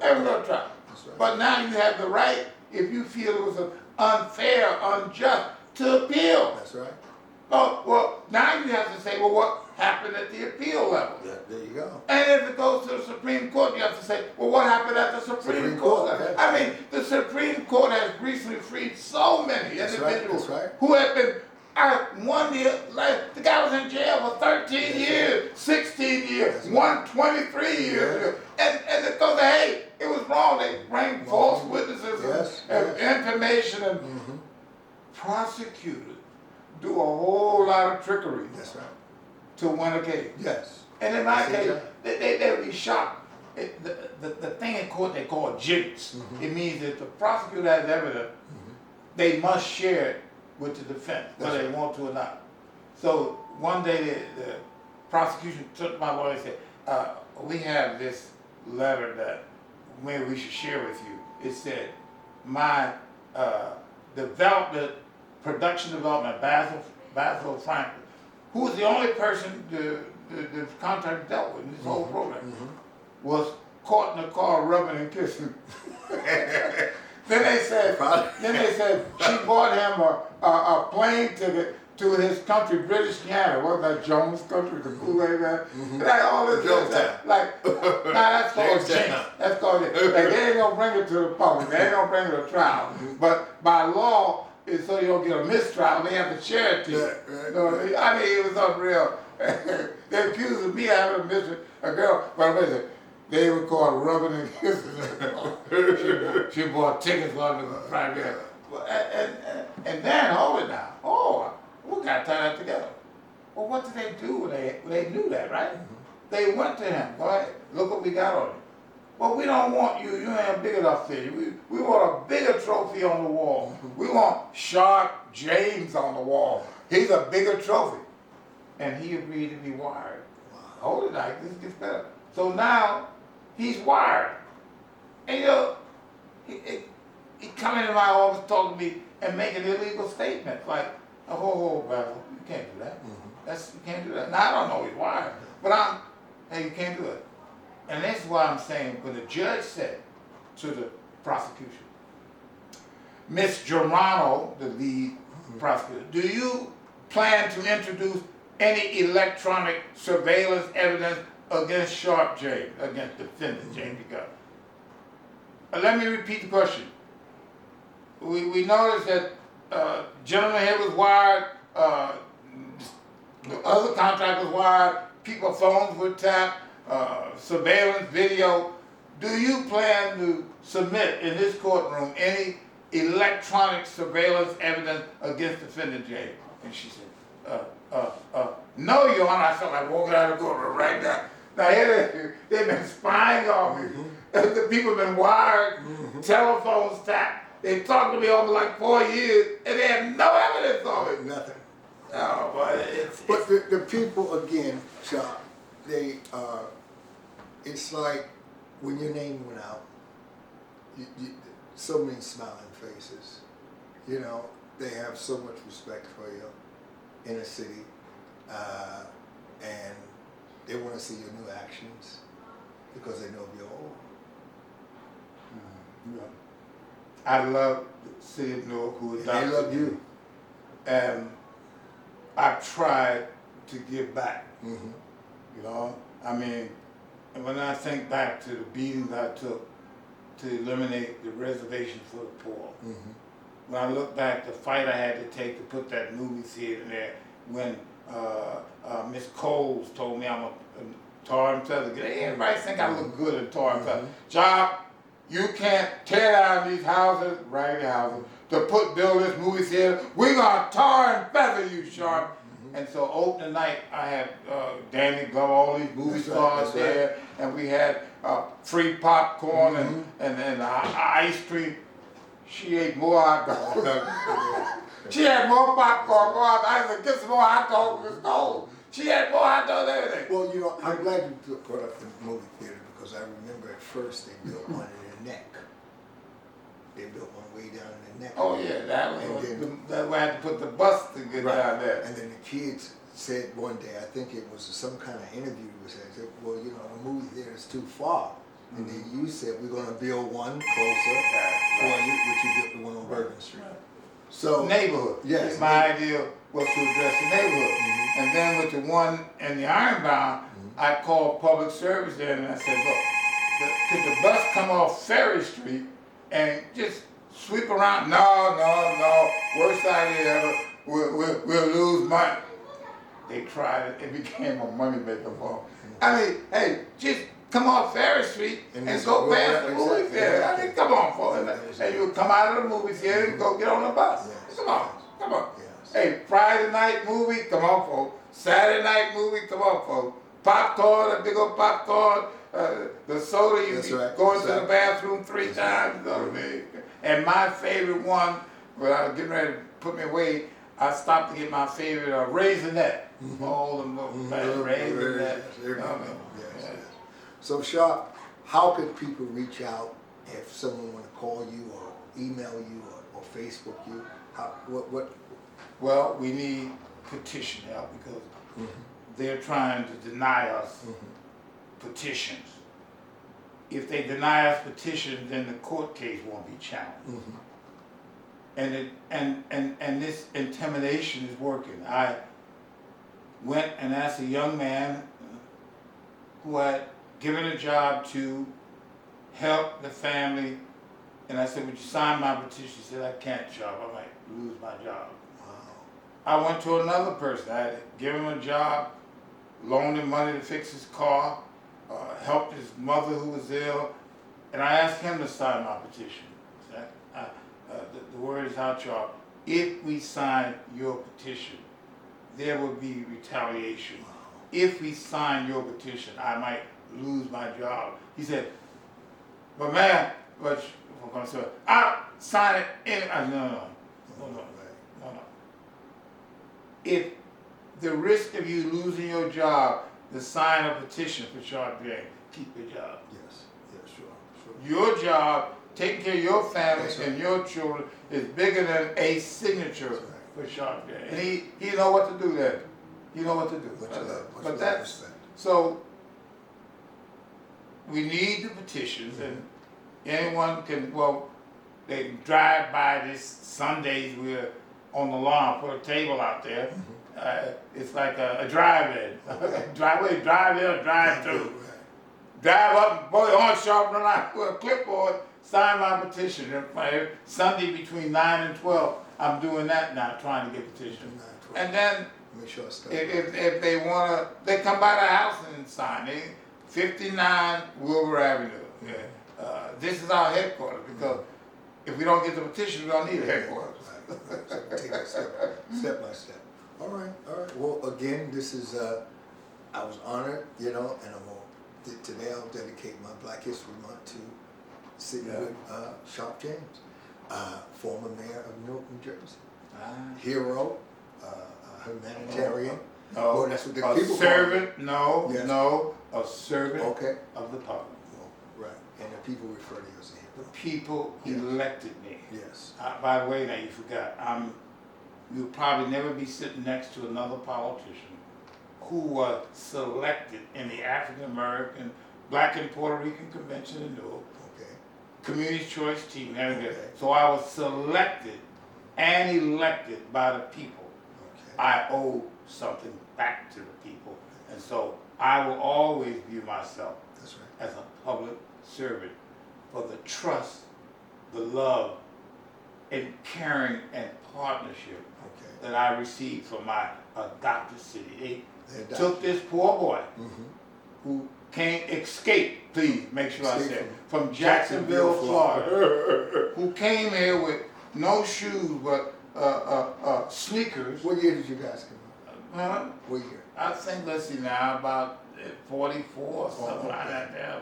Speaker 2: Everyone go to trial.
Speaker 1: That's right.
Speaker 2: But now you have the right, if you feel it was unfair, unjust, to appeal.
Speaker 1: That's right.
Speaker 2: Oh, well, now you have to say, well, what happened at the appeal level?
Speaker 1: Yeah, there you go.
Speaker 2: And if it goes to the Supreme Court, you have to say, well, what happened at the Supreme Court level?
Speaker 1: yeah.
Speaker 2: I mean, the Supreme Court has recently freed so many
Speaker 1: That's right,
Speaker 2: individuals
Speaker 1: that's right.
Speaker 2: who have been, 1 year, like, the guy was in jail for 13 years, 16 years,
Speaker 1: That's
Speaker 2: one 23 years. And it goes, hey, it was wrong. They bring false witnesses
Speaker 1: Yes,
Speaker 2: and information, and prosecutors do a whole lot of trickery
Speaker 1: That's right.
Speaker 2: to win a case.
Speaker 1: Yes.
Speaker 2: And in my
Speaker 1: That's
Speaker 2: case,
Speaker 1: exactly.
Speaker 2: they would be shocked. The thing in court they call jigs. It means that the prosecutor has evidence, they must share it with the defense, whether
Speaker 1: That's
Speaker 2: they want to or not. So one day the prosecution took my lawyer and said, we have this letter that maybe we should share with you. It said, my production development, Basil Franklin, who was the only person the contract dealt with in this whole program, was caught in the car rubbing and kissing. Then they said she bought him a plane ticket to his country, British Guiana. What was that, Jones country, the Kool-Aid man? Like all this, like, nah, that's called jinx. That's called it. Like, they ain't gonna bring it to the public. They ain't gonna bring it to trial. But by law, it's so you don't get a mistrial. They have to share it to you. You know what I mean? I mean, it was unreal. They accused of me having a girl, but listen, they were called rubbing and kissing. She bought tickets on the private. And then, hold it now. Oh, we got to tie that together. Well, what did they do when they knew that, right? They went to him. Go ahead, look what we got on you. Well, we don't want you. You ain't big enough for you. We want a bigger trophy on the wall. We want Sharpe James on the wall. He's a bigger trophy. And he agreed to be wired. Hold it now, this gets better. So now, he's wired. And you know, he come into my office talking to me and making illegal statements like, oh, Basil, you can't do that. You can't do that. Now, I don't know he's wired, but hey, you can't do it. And that's why I'm saying, when the judge said to the prosecution, Miss Germano, the lead prosecutor, do you plan to introduce any electronic surveillance evidence against Sharpe James, against defendant James Gunn? Let me repeat the question. We noticed that gentleman here was wired, the other contract was wired, people's phones were tapped, surveillance video. Do you plan to submit in this courtroom any electronic surveillance evidence against defendant James? And she said, no, Your Honor. I felt like walking out of the courtroom right now. Now here they've been spying on me. The people have been wired, telephones tapped. They talked to me over like 4 years, and they have no evidence on it.
Speaker 1: Nothing.
Speaker 2: Oh, but
Speaker 1: the people, again, Sharpe, it's like when your name went out, so many smiling faces. You know, they have so much respect for you in the city. They want to see your new actions because they know you're old.
Speaker 2: Yeah. I love the city of Newark who
Speaker 1: And
Speaker 2: adopted
Speaker 1: they love
Speaker 2: me.
Speaker 1: you.
Speaker 2: And I've tried to give back,
Speaker 1: Mm-hmm.
Speaker 2: you know? I mean, and when I think back to the beatings I took to eliminate the reservation for the poor,
Speaker 1: Mm-hmm.
Speaker 2: when I look back, the fight I had to take to put that movie theater there, when Miss Coles told me I'm a tar and feather. Everybody think I look good in tar and feather. Job, you can't tear down these houses, raggedy houses, to build this movie theater. We're gonna tar and feather you, Sharpe. And so opening night, I had Danny Glover, all these movie stars there, and we had free popcorn and ice cream. She ate more hot dogs. She had more popcorn, more hot dogs. I said, get some more hot dogs from the stove. She had more hot dogs than everything.
Speaker 1: Well, you know, I'm glad you brought up the movie theater because I remember at first they built one in the neck. They built one way down in the neck.
Speaker 2: Oh yeah, that way I had to put the bus to get down there.
Speaker 1: And then the kids said one day, I think it was some kind of interview, was said, well, you know, the movie theater is too far. And then you said, we're going to build one closer for you, which you built the one on Bergen Street. So
Speaker 2: neighborhood.
Speaker 1: Yes.
Speaker 2: My idea was to address the neighborhood. And then with the one in the Ironbound, I called public service there and I said, look, could the bus come off Ferry Street and just sweep around? No. Worst idea ever. We'll lose money. They tried it. It became a money maker for them. I mean, hey, just come off Ferry Street and go past the movie theater. I mean, come on, folks. And you come out of the movie theater and go get on the bus. Come on. Hey, Friday night movie, come on, folks. Saturday night movie, come on, folks. Popcorn, a big old popcorn, the soda, you going to the bathroom 3 times, you know what I mean? And my favorite one, when I was getting ready to put me away, I stopped to get my favorite Raisinette. All them little Raisinette.
Speaker 1: So Sharpe, how could people reach out if someone want to call you or email you or Facebook you? What?
Speaker 2: Well, we need petition help because they're trying to deny us petitions. If they deny us petitions, then the court case won't be challenged. And this intimidation is working. I went and asked a young man who had given a job to help the family, and I said, would you sign my petition? He said, I can't, Sharpe. I might lose my job. I went to another person. I had given him a job, loaned him money to fix his car, helped his mother who was ill, and I asked him to sign my petition. The word is out, Sharpe. If we sign your petition, there will be retaliation. If we sign your petition, I might lose my job. He said, but man, I'll sign it. No. If the risk of you losing your job, to sign a petition for Sharpe James, keep your job.
Speaker 1: Yes, sure.
Speaker 2: Your job, taking care of your family and your children, is bigger than a signature for Sharpe James. And he know what to do then. You know what to do. So we need the petitions, and anyone can. Well, they can drive by this Sundays. We're on the lawn, put a table out there. It's like a drive-in, driveway, drive-in, drive-through. Drive up, boy, on Sharpe the line with a clipboard. Sign my petition. Sunday between 9 and 12, I'm doing that now, trying to get petitions. And then if they wanna, they come by the house and sign. 59 Wilbur Avenue. This is our headquarters because if we don't get the petition, we don't need a headquarters.
Speaker 1: Take it step by step. All right. Well, again, this is I was honored, and today I'll dedicate my Black History Month to sitting with Sharpe James, former mayor of Newark, New Jersey, hero, humanitarian.
Speaker 2: No,
Speaker 1: that's what the
Speaker 2: call
Speaker 1: people
Speaker 2: servant. A servant of the public.
Speaker 1: Right, and the people refer to you as a hero.
Speaker 2: The people elected me.
Speaker 1: Yes.
Speaker 2: By the way, now you forgot, you'll probably never be sitting next to another politician who was selected in the African American, Black and Puerto Rican Convention in Newark,
Speaker 1: Okay.
Speaker 2: Community Choice Team.
Speaker 1: Okay.
Speaker 2: So I was selected and elected by the people.
Speaker 1: Okay.
Speaker 2: I owe something back to the people. And so I will always view myself
Speaker 1: That's right.
Speaker 2: as a public servant for the trust, the love, and caring and partnership
Speaker 1: Okay.
Speaker 2: that I received from my adopted city.
Speaker 1: They
Speaker 2: They took this poor boy who escaped, please make sure I
Speaker 1: Escaped
Speaker 2: say it, from Jacksonville, Florida, who came here with no shoes but sneakers.
Speaker 1: What year did you guys come out?
Speaker 2: Huh?
Speaker 1: What year?
Speaker 2: I think, let's see now, about 44 or something like that there.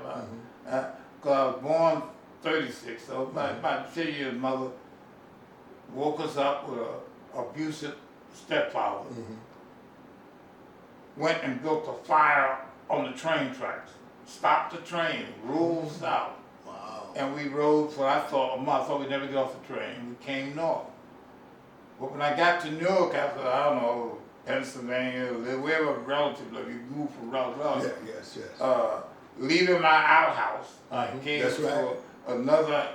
Speaker 2: Because I was born 36, so about 10 years, mother woke us up with an abusive stepfather. Went and built a fire on the train tracks, stopped the train, rolled south,
Speaker 1: Wow.
Speaker 2: and we rode for, I thought, a month. I thought we'd never get off the train. We came north. But when I got to Newark after, I don't know, Pennsylvania, wherever relative, like you move from relative.
Speaker 1: Yeah, yes.
Speaker 2: Leaving my outhouse, I came
Speaker 1: That's
Speaker 2: to
Speaker 1: right.
Speaker 2: another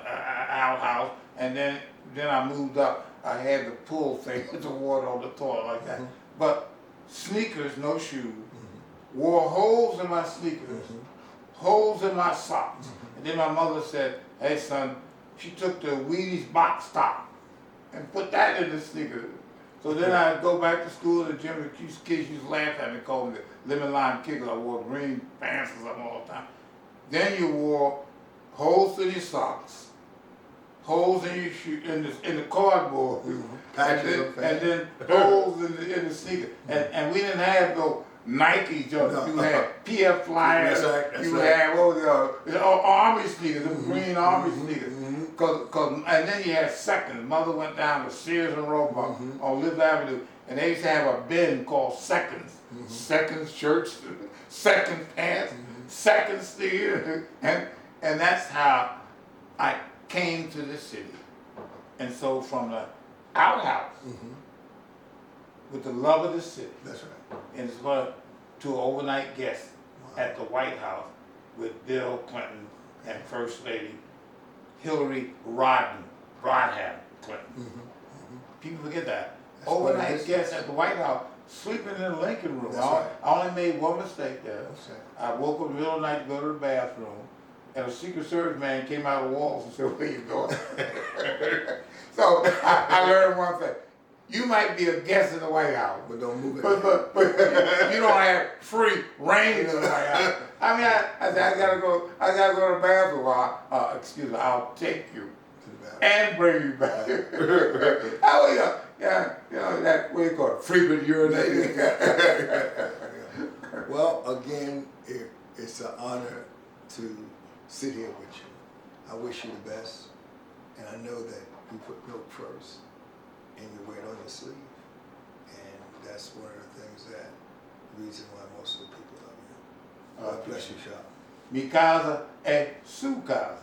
Speaker 2: outhouse, and then I moved up. I had the pull thing with the water on the toilet like that. But sneakers, no shoes, wore holes in my sneakers, holes in my socks. And then my mother said, hey son, she took the Wheaties box top and put that in the sneakers. So then I'd go back to school and the gym, the kids used to laugh at me, call me the lemon lime kicker. I wore green pants or something all the time. Then you wore holes in your socks, holes in your shoe, in the cardboard, and then holes in the sneaker. And we didn't have no Nike jumps. You had PF Flyers.
Speaker 1: That's
Speaker 2: you
Speaker 1: right.
Speaker 2: had Army sneakers, the green Army sneakers. And then you had Seconds. Mother went down to Sears and Roebuck on Live Avenue, and they used to have a bin called Seconds. Seconds shirts, Seconds pants, Seconds sneakers, and that's how I came to the city. And so from the outhouse, with the love of the city,
Speaker 1: That's right.
Speaker 2: and it's going to an overnight guest at the White House with Bill Clinton and First Lady Hillary Rodham Clinton. People forget that.
Speaker 1: That's
Speaker 2: Overnight
Speaker 1: what it is.
Speaker 2: guest at the White House, sleeping in the Lincoln Room.
Speaker 1: That's right.
Speaker 2: I only made one mistake there.
Speaker 1: That's right.
Speaker 2: I woke up in the middle of the night to go to the bathroom, and a Secret Service man came out of the walls and said, where you going? So I learned one thing. You might be a guest in the White House,
Speaker 1: But don't move it.
Speaker 2: but you don't have free reign in the White House. I mean, I said, I gotta go to the bathroom. Excuse me, I'll take you
Speaker 1: To the bathroom.
Speaker 2: and bring you back. How are you? Yeah, you know, that, what do you call it, frequent urinating.
Speaker 1: Well, again, it's an honor to sit here with you. I wish you the best, and I know that you put milk first, and you wear it on your sleeve, and that's one of the things the reason why most of the people love you. God bless you, Sharpe.
Speaker 2: Mi casa es su casa.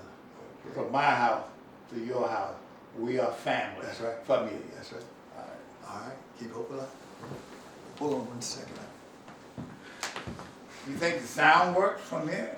Speaker 2: From my house to your house, we are family.
Speaker 1: That's right.
Speaker 2: Familia.
Speaker 1: That's right.
Speaker 2: All right.
Speaker 1: All right, keep hope alive. Hold on 1 second.
Speaker 2: You think the sound works from here?